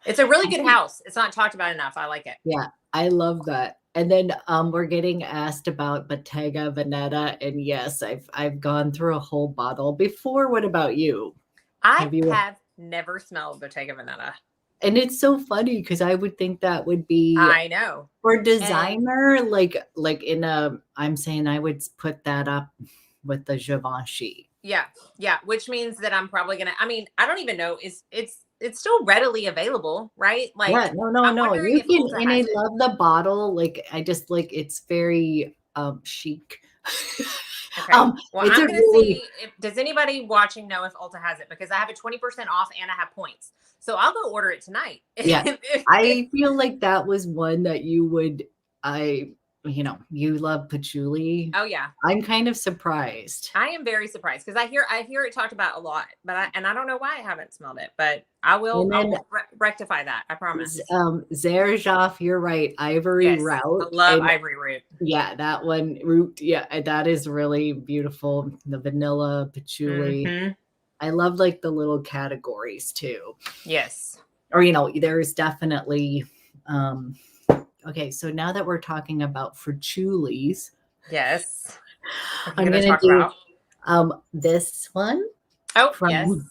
it's a really I good think house. It's not talked about enough. I like it. yeah, I love that. And then, we're getting asked about Bottega Veneta, and yes, I've gone through a whole bottle before. What about you? I Have you have never smelled Bottega Veneta. and it's so funny because I would think that would be I know. for And designer, like in a I'm saying I would put that up with the Givenchy. yeah, yeah, which means that I'm probably gonna. I mean, I don't even know. It's still readily available, right? Yeah, Like no, no, I'm no. wondering You if can Ulta and has I it. love the bottle, like, I just like it's very, chic. Okay. Well, It's I'm a gonna really see if does anybody watching know if Ulta has it because I have a 20% off and I have points. So I'll go order it tonight. yeah. I feel like that was one that you would I you love patchouli. Oh yeah. I'm kind of surprised. I am very surprised because I hear it talked about a lot, but I don't know why I haven't smelled it, but I will And I then will rectify that. I promise. Xerjoff, you're right, Ivory Yes. I Route, love and ivory root. yeah, that one root, yeah, that is really beautiful. The vanilla, patchouli. Mm-hmm. I love like the little categories too. Yes. Or there's definitely um okay, so now that we're talking about patchoulis, Yes. What are you I'm gonna gonna talk do about? this one Oh, yes. from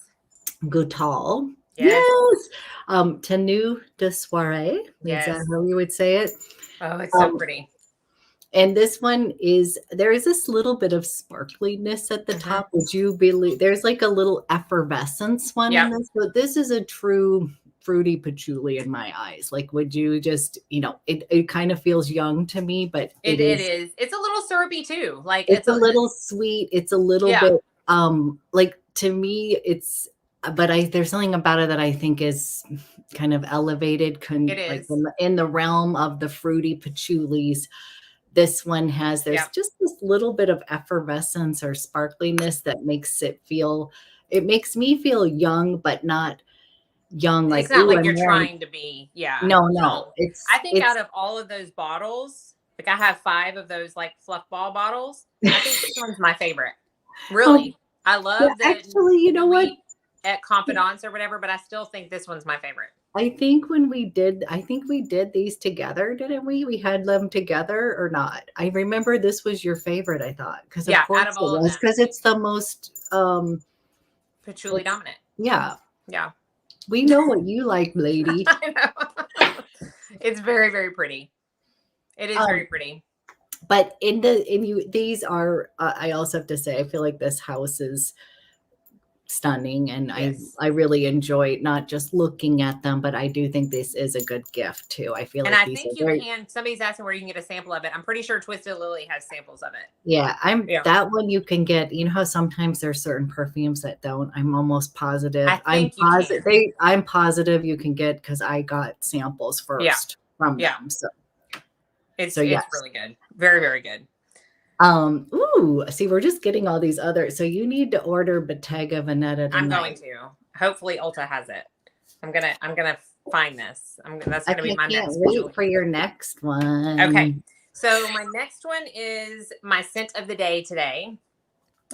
Goutal. Yes. Yes. Tenue de soirée. Is that Yes. how you would say it? Oh, it's so Um, pretty. and this one is, there is this little bit of sparkliness at the Hmm. top. Would you believe there's like a little effervescence one in Yep. this? But this is a true fruity patchouli in my eyes. Like, would you just, it kind of feels young to me, but It is. It's a little syrupy too. Like it's it's a a little sweet. It's a little yeah, bit, like to me, it's, but there's something about it that I think is kind of elevated, it like is. in the realm of the fruity patchoulis. This one has, there's Yep. just this little bit of effervescence or sparkliness that it makes me feel young, but not young, It's like, not ooh, like I'm you're wearing, trying to be, yeah, no, young. no, I think out of all of those bottles, like I have 5 of those like fluff ball bottles. I think this one's my favorite. oh, Really. I yeah, love the actually, you know what? Nuit at Confidence or whatever, but I still think this one's my favorite. I think we did these together, didn't we? We had them together or not? I remember this was your favorite, I thought, because of Yeah, course out of it all of was, them, because it's the most, Patchouli dominant. yeah, Yeah. we know what you like, lady. I know. It's very, very pretty. It is Um, very pretty. but these are, I also have to say, I feel like this house is stunning, and Yes. I really enjoy not just looking at them, but I do think this is a good gift too. I feel And like I these are think you very, can, somebody's asking where you can get a sample of it. I'm pretty sure Twisted Lily has samples of it. yeah, Yeah. that one you can get. You know how sometimes there's certain perfumes that don't. I'm almost I positive. think you can. I'm positive you can get, because I got samples Yeah. first from Yeah. them. So It's yes. really good. Very, very good. Ooh, see, we're just getting all these other. So you need to order Bottega Veneta I'm going tonight. to. Hopefully Ulta has it. I'm gonna find this. That's gonna be my Can't next wait patchouli. for your next Okay. one. So my next one is my scent of the day today.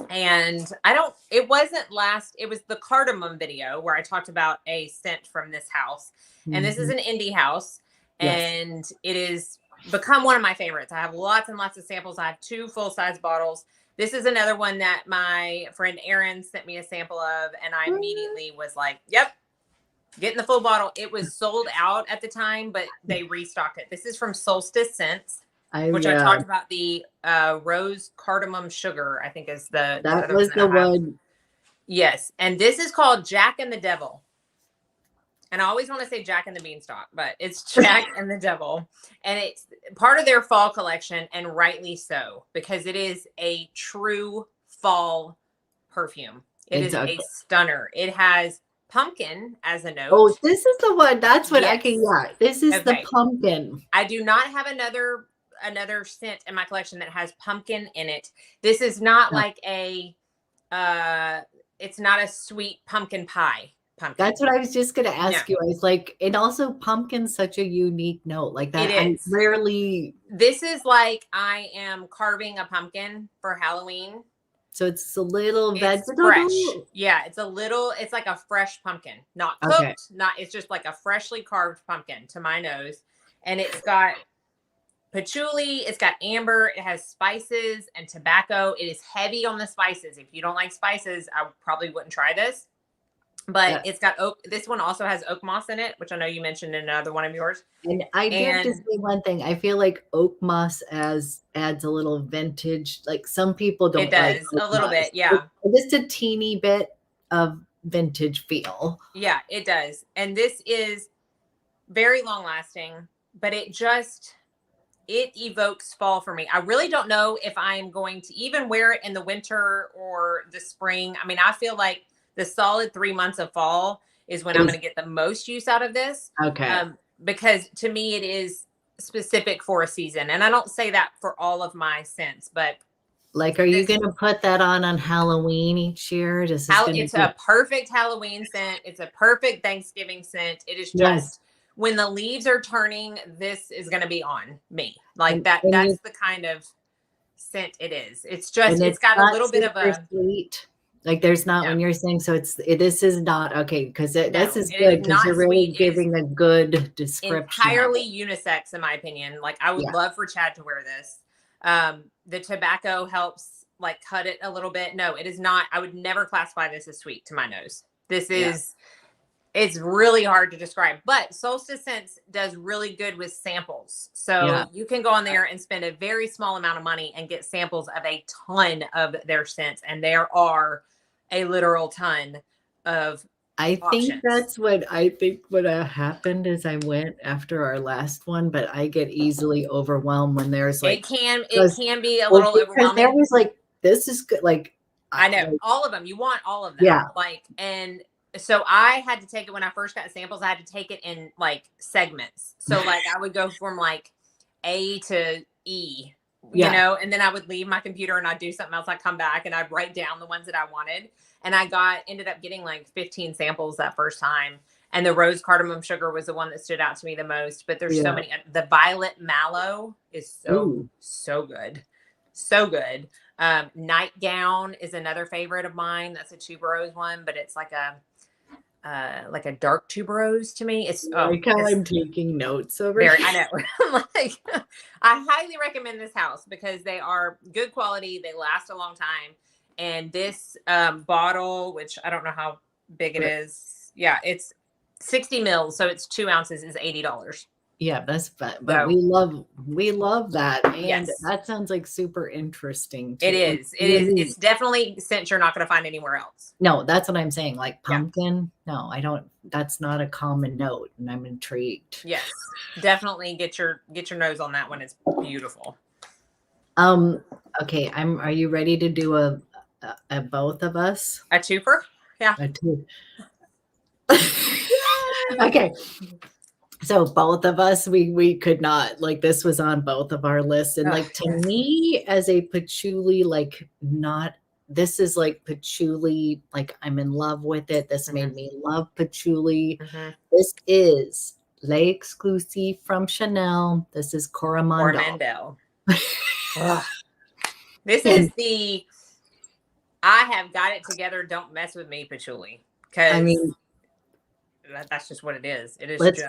And I don't, it wasn't last, it was the cardamom video where I talked about a scent from this house. And this is Mhm. an indie house, Yes. and it is become one of my favorites. I have lots and lots of samples. I have 2 full-size bottles. This is another one that my friend Erin sent me a sample of, and I immediately was like, yep, getting the full bottle. It was sold out at the time, but they restocked it. This is from Solstice Scents, which I Yeah, talked about. The rose cardamom sugar, I think, is the that other one was that the I have. one. Yes, and this is called Jack and the Devil. And I always want to say Jack and the Beanstalk, but it's Jack and the Devil. And it's part of their fall collection, and rightly so, because it is a true fall perfume. It It's is okay. a stunner. It has pumpkin as a Oh, note. this is the one. That's what I can. Yes. Yeah, this is the Okay. pumpkin. I do not have another scent in my collection that has pumpkin in it. This is not No, like it's not a sweet pumpkin pie pumpkin. that's what I was just gonna No, ask you. I was like, and also pumpkin's such a unique note. Like it that, I is. rarely. This is like I am carving a pumpkin for Halloween. So it's a little It's fresh. vegetable. Yeah, it's like a fresh pumpkin, not Okay. cooked, it's just like a freshly carved pumpkin to my nose. And it's got patchouli, it's got amber, it has spices and tobacco. It is heavy on the spices. If you don't like spices, I probably wouldn't try this. But That, it's got oak. This one also has oak moss in it, which I know you mentioned in another one of yours. and I do have to And say one thing. I feel like oak moss adds a little vintage. Like some people it don't like does oak a little moss. bit, yeah. Just a teeny bit of vintage feel. Yeah, it does. And this is very long lasting, but it evokes fall for me. I really don't know if I'm going to even wear it in the winter or the spring. I mean, I feel like the solid 3 months of fall is when I'm Is going to get the most use out of this. okay. Because to me, it is specific for a season. And I don't say that for all of my scents, but Like, are you this, gonna put that on Halloween each year? This is gonna it's be, a perfect Halloween scent. It's a perfect Thanksgiving scent. It is yes. just when the leaves are turning, this is going to be on me. Like And that. and you That's the kind of scent it is. It's just, and it's it's got a not little bit of super a, sweet. Like, there's not, no, when you're saying, so this is not okay, because this no, is it good, is because not you're really sweet. It is giving a good description of entirely it. unisex, in my opinion. Like I would Yeah. love for Chad to wear this. The tobacco helps like cut it a little bit. No, it is not. I would never classify this as sweet to my nose. This Yeah. is It's really hard to describe, but Solstice Scents does really good with samples. Yeah. So you can go on there and spend a very small amount of money and get samples of a ton of their scents. And there are a literal ton of I think options. that's what happened is I went after our last one, but I get easily overwhelmed when there's like, It can because be a well, little because there overwhelming. was like, this is good. Like, I know like, all of them. You want all of them. yeah, Like, and so I had to take it when I first got samples. I had to take it in like segments. So like I would go from like A to E, yeah. and then I would leave my computer and I'd do something else. I'd come back and I'd write down the ones that I wanted. And ended up getting like 15 samples that first time. And the rose cardamom sugar was the one that stood out to me the most. But there's so Yeah. many. The violet mallow is so good. So good. Nightgown is another favorite of mine. That's a tuberose one, but it's like a dark tuberose to me. It's Like how I'm taking notes over very, here. I know. Like, I highly recommend this house because they are good quality. They last a long time. And this bottle, which I don't know how big it is. Yeah, it's 60 mils. So it's 2 ounces is $80. Yeah, that's but So, we love that. And yes. that sounds like super interesting too. It is. It is. It's definitely scent you're not going to find anywhere else. No, that's what I'm saying. Like pumpkin. Yeah. No, I don't. That's not a common note, and I'm intrigued. Yes, definitely get your nose on that one. It's beautiful. Okay. Are you ready to do a both of us? A twofer? Yeah. A two. Okay. So both of us, we could not, like, this was on both of our lists. And like, to me as a patchouli, like, this is like patchouli, like I'm in love with it. This made me love patchouli. This is L'Exclusive from Chanel. This is Coromandel. This is the I have got it together. Don't mess with me, patchouli. Because I mean, that's just what it is. It is. Let's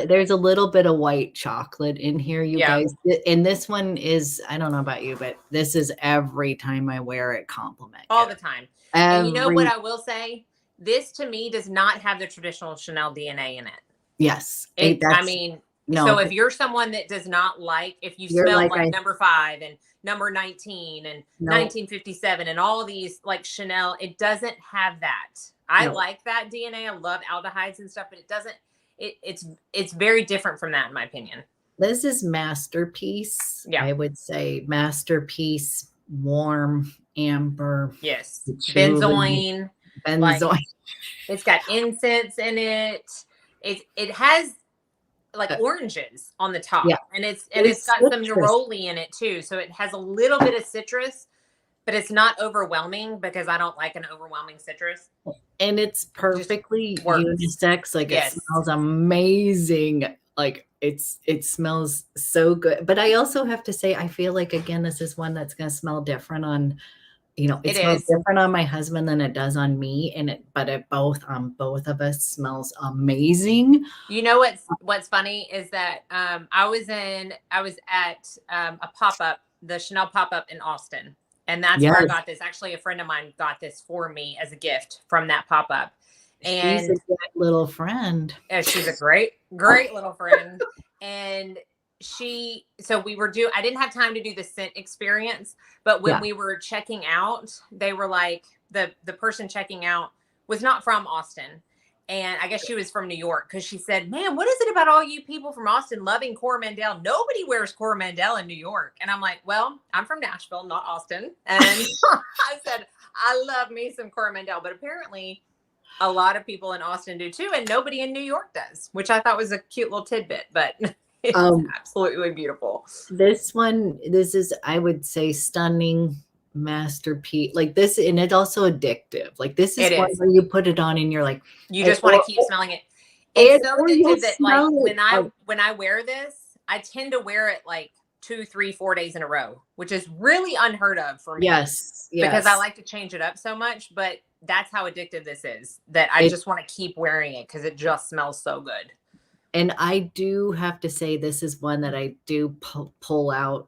there's a little bit of white chocolate in here, you guys. And this one is, I don't know about you, but this is every time I wear it, compliment. All the time. And you know what I will say? This to me does not have the traditional Chanel DNA in it. Yes. I mean, no. So if you're someone that does not if you smell like number 5 and number 19 and 1957 and all these like Chanel, it doesn't have that. I like that DNA. I love aldehydes and stuff, but it doesn't. It's very different from that, in my opinion. This is masterpiece. Yeah, I would say masterpiece. Warm amber. Yes, benzoin. Benzoin. Like, it's got incense in it. It has like oranges on the top, and it's got some neroli in it too. So it has a little bit of citrus. But it's not overwhelming because I don't like an overwhelming citrus. And it's perfectly unisex. Like it smells amazing. Like it smells so good. But I also have to say, I feel like, again, this is one that's going to smell different on, it smells different on my husband than it does on me. But both of us smells amazing. You know what's funny is that I was at a pop-up, the Chanel pop-up in Austin. And that's where I got this. Actually, a friend of mine got this for me as a gift from that pop-up. And she's a great little friend. She's a great little friend. And I didn't have time to do the scent experience, but when we were checking out, they were like, the person checking out was not from Austin. And I guess she was from New York because she said, man, what is it about all you people from Austin loving Coromandel? Nobody wears Coromandel in New York. And I'm like, well, I'm from Nashville, not Austin. And I said, I love me some Coromandel. But apparently a lot of people in Austin do too. And nobody in New York does, which I thought was a cute little tidbit. But it's absolutely beautiful. This is, I would say, stunning. Masterpiece like this, and it's also addictive. Like this is one where you put it on and you're like, you just want to keep smelling it. It's so addictive that like when I wear this, I tend to wear it like 2, 3, 4 days in a row, which is really unheard of for me. Yes. Because I like to change it up so much, but that's how addictive this is, that I just want to keep wearing it because it just smells so good. And I do have to say, this is one that I do pull out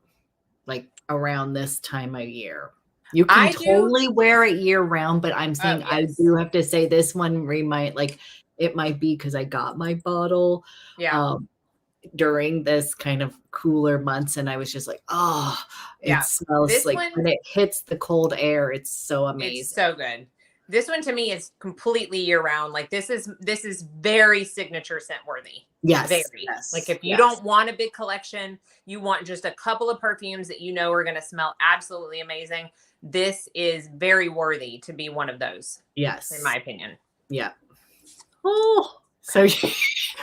like around this time of year. You can totally wear it year round, but I'm saying I do have to say this one it might be because I got my bottle Yeah. during this kind of cooler months, and I was just like, oh, it Yeah. smells This like one, when it hits the cold air, it's so it's amazing. so good. This one to me is completely year round. Like this is very signature scent worthy. Yes, Very. Like yes, if you yes, don't want a big collection, you want just a couple of perfumes that you know are going to smell absolutely amazing. This is very worthy to be one of those, yes, in my opinion. yeah. Oh, so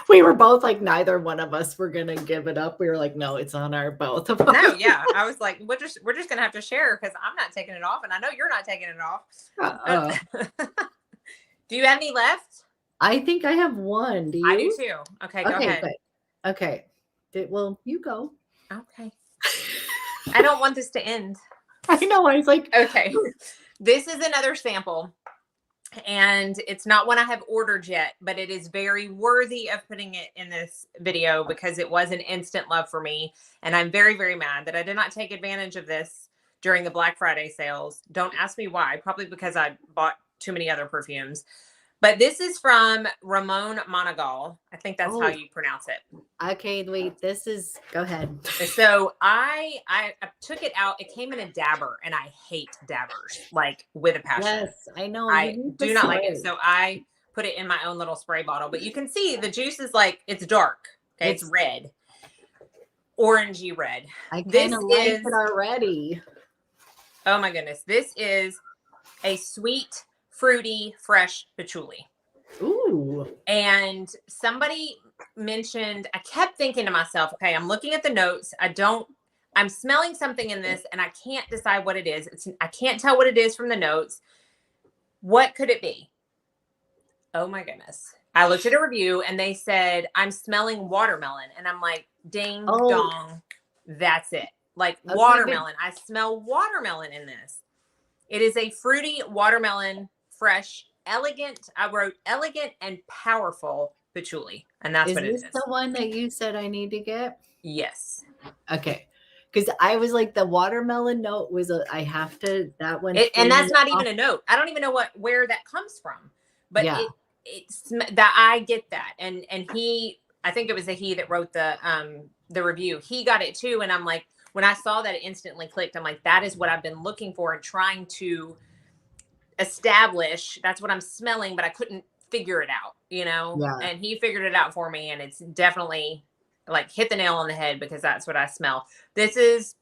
we were both like, neither one of us were gonna give it up. We were like, no, it's on our both of us. No, yeah. I was like, we're just gonna have to share because I'm not taking it off, and I know you're not taking it off. Do you have any left? I think I have one. Do I do you? too. Okay, go Okay, ahead. good. Okay. Well, you go. Okay. I don't want this to end. I know. I was like, Okay. This is another sample. And it's not one I have ordered yet, but it is very worthy of putting it in this video because it was an instant love for me. And I'm very, very mad that I did not take advantage of this during the Black Friday sales. Don't ask me why. Probably because I bought too many other perfumes. But this is from Ramon Monagal. I think that's how you pronounce it. Okay, wait. This is. Go ahead. So I took it out. It came in a dabber, and I hate dabbers like with a passion. Yes, I know. I do not like it. So I put it in my own little spray bottle. But you can see the juice is like it's dark. Okay, it's red, orangey red. I kind of like it already. Oh my goodness! This is a sweet, fruity, fresh patchouli. Ooh. And somebody mentioned, I kept thinking to myself, okay, I'm looking at the notes. I'm smelling something in this and I can't decide what it is. I can't tell what it is from the notes. What could it be? Oh my goodness. I looked at a review and they said, I'm smelling watermelon. And I'm like, ding dong. That's it. Like watermelon. I smell watermelon in this. It is a fruity watermelon, fresh, elegant. I wrote elegant and powerful patchouli. And that's what it is. Is this the one that you said I need to get? Yes. Okay. Because I was like, the watermelon note was I have to, that one. And that's not even a note. I don't even know where that comes from. But it's that I get that. And he, I think it was he that wrote the review. He got it too. And I'm like, when I saw that, it instantly clicked. I'm like, that is what I've been looking for and trying to establish. That's what I'm smelling, but I couldn't figure it out, you know? Yeah. And he figured it out for me. And it's definitely like hit the nail on the head because that's what I smell. This is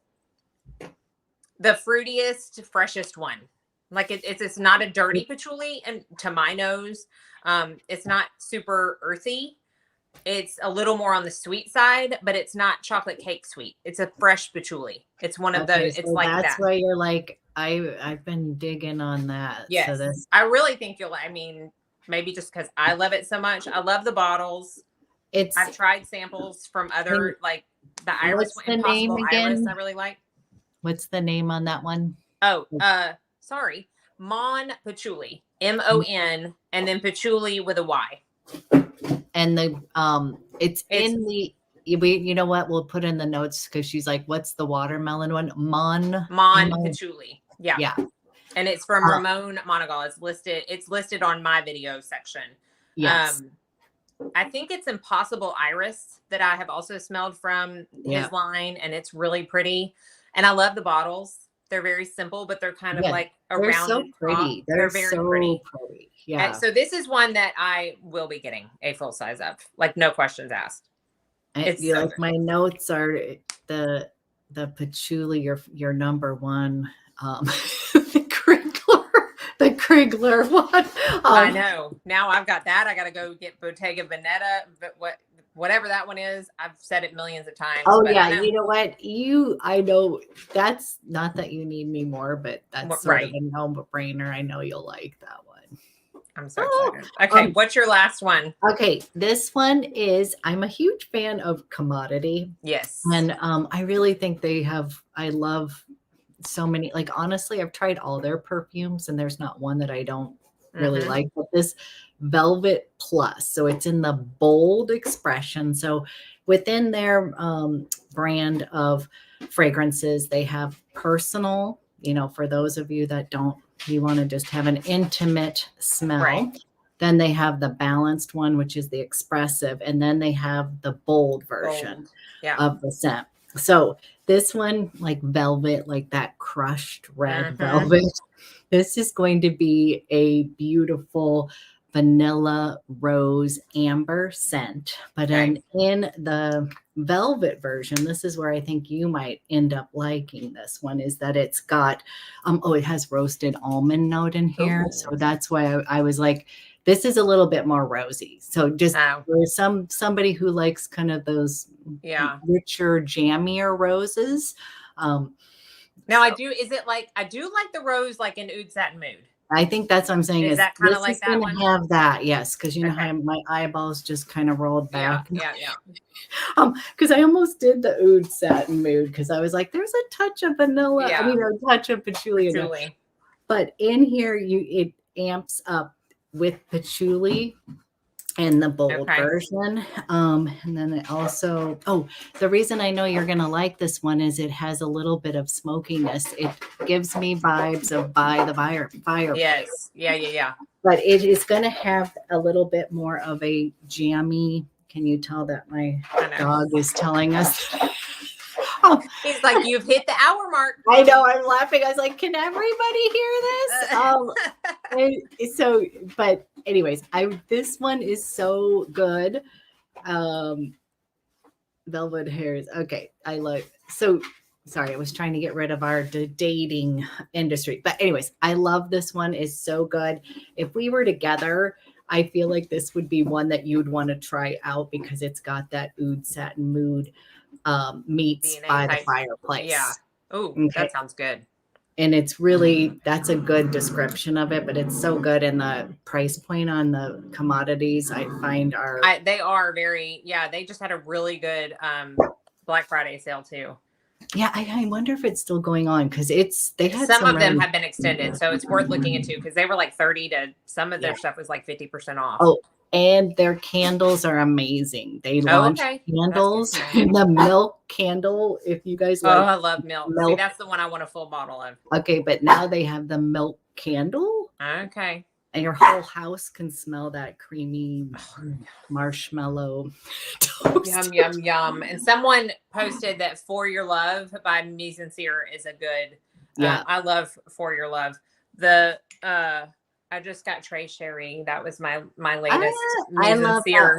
the fruitiest, freshest one. Like it's not a dirty patchouli, and to my nose, it's not super earthy. It's a little more on the sweet side, but it's not chocolate cake sweet. It's a fresh patchouli. It's one of those. It's like that's that. why you're like, I've been digging on that. Yes, so I really think you'll. I mean, maybe just because I love it so much. I love the bottles. I've tried samples from other like the Iris Impossible Iris. I really like. What's the name on that one? Oh, sorry, Mon Patchouli, MON, and then Patchouli with a Y. And the it's in the you know what, we'll put in the notes because she's like, what's the watermelon one? Mon Patchouli. Yeah. And it's from Ramon Monagal. It's listed on my video section. Yes. I think it's Impossible Iris that I have also smelled from his line, and it's really pretty. And I love the bottles. They're very simple, but they're kind of like a rounded top. So pretty. They're very so pretty. Yeah. And so this is one that I will be getting a full size of, like no questions asked. It's so like good. My notes are the patchouli, your number one, the Krigler one. I know. Now I've got that. I got to go get Bottega Veneta, but whatever that one is, I've said it millions of times. Oh yeah, you know what? I know that's not that you need me more, but that's sort of a no-brainer. I know you'll like that one. I'm so excited. Okay, what's your last one? Okay, this one is, I'm a huge fan of Commodity. Yes. And I really think I love so many, like honestly, I've tried all their perfumes and there's not one that I don't really like, but this Velvet Plus. So it's in the bold expression. So within their brand of fragrances, they have personal, for those of you that you want to just have an intimate smell. Then they have the balanced one, which is the expressive, and then they have the bold version of the scent. So this one, like velvet, like that crushed red velvet, this is going to be a beautiful vanilla rose amber scent. But in the velvet version, this is where I think you might end up liking this one, is that it's got, it has roasted almond note in here. So that's why I was like, this is a little bit more rosy. So just for somebody who likes kind of those richer, jammier roses. Now I do like the rose like in Oud Satin Mood. I think that's what I'm saying. Is that kind of like that one? Have that, yes, because you know how my eyeballs just kind of rolled back. Yeah. Because I almost did the Oud Satin Mood because I was like, there's a touch of vanilla. I mean, a touch of patchouli. But in here, it amps up with patchouli and the bold version. And then it also, the reason I know you're going to like this one is it has a little bit of smokiness. It gives me vibes of By the Fireplace. Yes. Yeah. But it is going to have a little bit more of a jammy. Can you tell that my dog is telling us? He's like, you've hit the hour mark. I know, I'm laughing. I was like, can everybody hear this? But anyways, this one is so good. Velvet hairs. Okay, I love. So sorry, I was trying to get rid of our dating industry. But anyways, I love this one. It's so good. If we were together, I feel like this would be one that you'd want to try out because it's got that Oud Satin Mood. Meets By the Fireplace. Yeah. Oh, that sounds good. And it's really, that's a good description of it, but it's so good. And the price point on the commodities I find they are very, they just had a really good Black Friday sale too. Yeah, I wonder if it's still going on because they had some of them have been extended, so it's worth looking into because they were like 30 to some of their stuff was like 50% off. Oh, and their candles are amazing. They launched candles, the milk candle. If you guys like, I love milk. See, that's the one I want a full bottle of. Okay, but now they have the milk candle. Okay. And your whole house can smell that creamy marshmallow toast. Yum. And someone posted that For Your Love by Mise en Cire is a good. I love For Your Love. I just got Trey Sherry. That was my latest Mise en Cire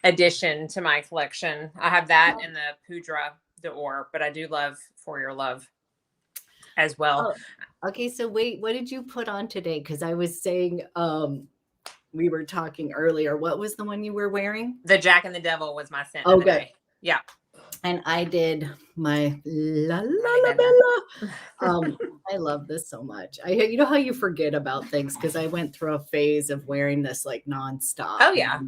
addition to my collection. I have that and the Poudre d'Or, but I do love For Your Love as well. Okay, so wait, what did you put on today? Because I was saying, we were talking earlier. What was the one you were wearing? The Jack and the Devil was my scent. Oh, good. Yeah. And I did my La La La Bella. I love this so much. You know how you forget about things because I went through a phase of wearing this like nonstop. Oh yeah.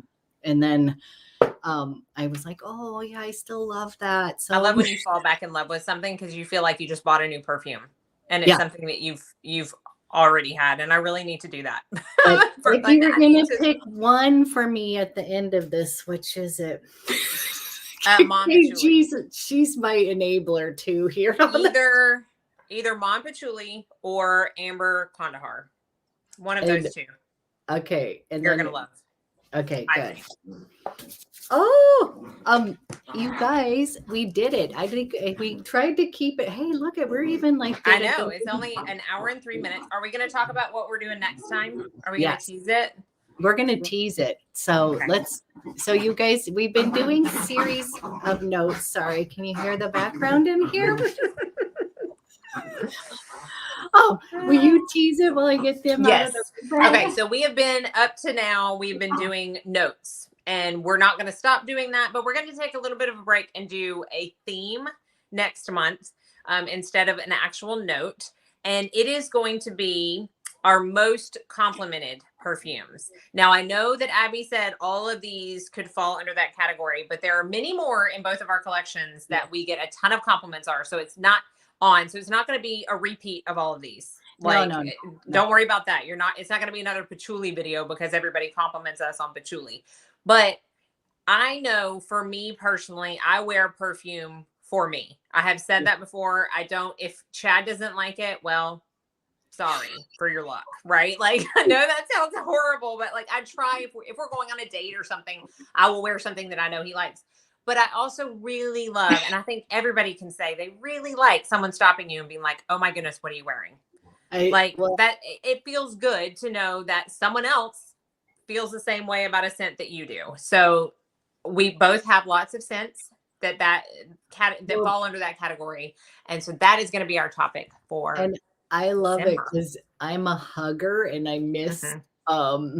And then I was like, oh yeah, I still love that. So I love when you fall back in love with something because you feel like you just bought a new perfume and it's something that you've already had, and I really need to do that. If you were gonna pick one for me at the end of this, which is it? Mon Patchouli. She's my enabler too here. Either Mon Patchouli or Amber Kandahar. One of those two. Okay. And you're gonna love. Okay, good. Oh, you guys, we did it. I think we tried to keep it. Hey, look at we're even like. I know it's only an hour and 3 minutes. Are we going to talk about what we're doing next time? Are we going to tease it? We're going to tease it. So So you guys, we've been doing series of notes. Sorry, can you hear the background in here? Will you tease it while I get them out of the Okay, so we have been up to now, we've been doing notes and we're not going to stop doing that, but we're going to take a little bit of a break and do a theme next month instead of an actual note. And it is going to be our most complimented perfumes. Now, I know that Abby said all of these could fall under that category, but there are many more in both of our collections that we get a ton of compliments are. So it's not so it's not going to be a repeat of all of these. No. Don't worry about that. It's not going to be another patchouli video because everybody compliments us on patchouli. But I know for me personally, I wear perfume for me. I have said that before. If Chad doesn't like it, well, sorry for your luck, right? Like, I know that sounds horrible, but like, I try if we're going on a date or something, I will wear something that I know he likes. But I also really love, and I think everybody can say they really like someone stopping you and being like, "Oh my goodness, what are you wearing?" Like well, that, it feels good to know that someone else feels the same way about a scent that you do. So we both have lots of scents that well, fall under that category, and so that is going to be our topic for and I love it December. because I'm a hugger and I miss, Hmm.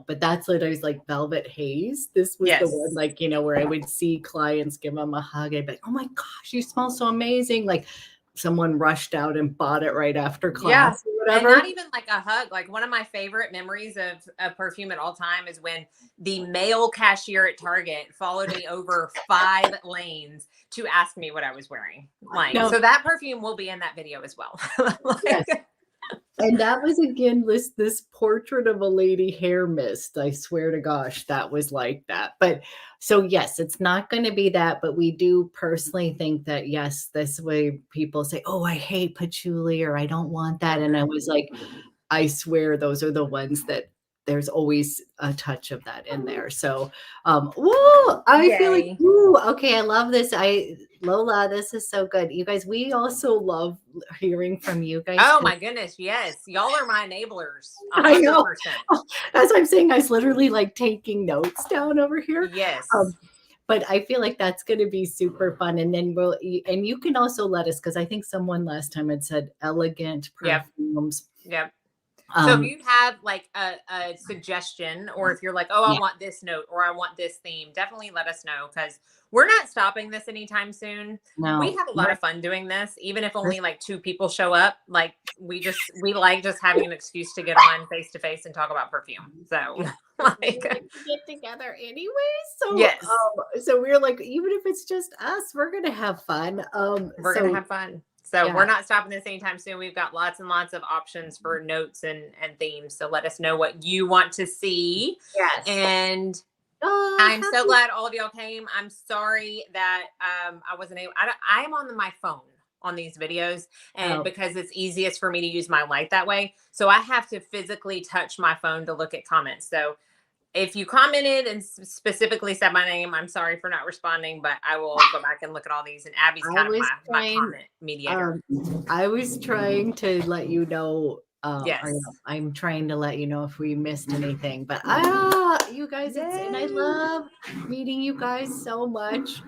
but that's what I was like Velvet Haze. This was the one, Yes. like, where I would see clients give them a hug. I'd be like, oh my gosh, you smell so amazing. Like someone rushed out and bought it right after Yeah. class or And whatever. not even like a hug. Like one of my favorite memories of perfume at all time is when the male cashier at Target followed me over 5 lanes to ask me what I was wearing. Like, No, so that perfume will be in that video as well. yes. Like, And that was again this portrait of a lady hair mist. I swear to gosh, that was like that. But so yes, it's not going to be that, but we do personally think that yes, this way people say, "Oh, I hate patchouli," or "I don't want that," and I was like, I swear those are the ones that there's always a touch of that in there. So, whoa, I feel like, yay. ooh, okay, I love this. Lola, this is so good. You guys, we also love hearing from you guys. Oh my goodness. Yes. Y'all are my enablers. I know. 100%. That's what I'm saying. I was literally like taking notes down over here. Yes. But I feel like that's going to be super fun. And then and you can also let us, because I think someone last time had said elegant Yep. perfumes. Yep. So if you have like a suggestion, or if you're like, oh, I Yeah, want this note or I want this theme, definitely let us know, because we're not stopping this anytime soon. We no, have a lot of fun doing this, even if only like 2 people show up. Like we like just having an excuse to get on face to face and talk about perfume. So yeah. We like, like to get together anyway. So, yes, so we're like, even if it's just us, we're gonna have fun. we're gonna So have fun. So we're yeah, not stopping this anytime soon. We've got lots and lots of options for notes and themes. So let us know what you want to see. yes. And Oh, I'm so glad all of y'all came. I'm sorry that I wasn't able. I am on my phone on these videos, and oh, because it's easiest for me to use my light that way, so I have to physically touch my phone to look at comments. So if you commented and specifically said my name, I'm sorry for not responding, but I will go back and look at all these. And Abby's I kind of was my trying. comment mediator. I was trying to let you know. Yes. I'm trying to let you know if we missed anything. But you guys, and I Yay. love meeting you guys so much.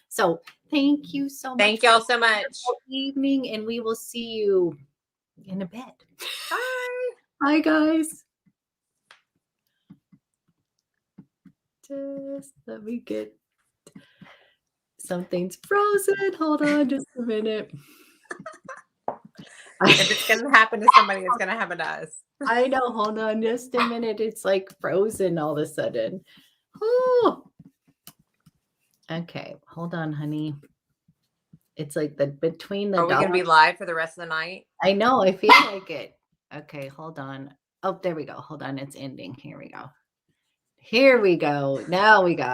So thank you so much Thank for a y'all so much. wonderful evening, and we will see you in a bit. Bye. Bye, guys. Just let me get something's frozen. Hold on just a minute. If it's going to happen to somebody, it's going to happen to us. I know. Hold on just a minute. It's like frozen all of a sudden. Oh, okay. Hold on, honey. It's like the between the Are we going to be dots. live for the rest of the night? I know. I feel like it. Okay, hold on. Oh, there we go. Hold on. It's ending. Here we go. Here we go. Now we got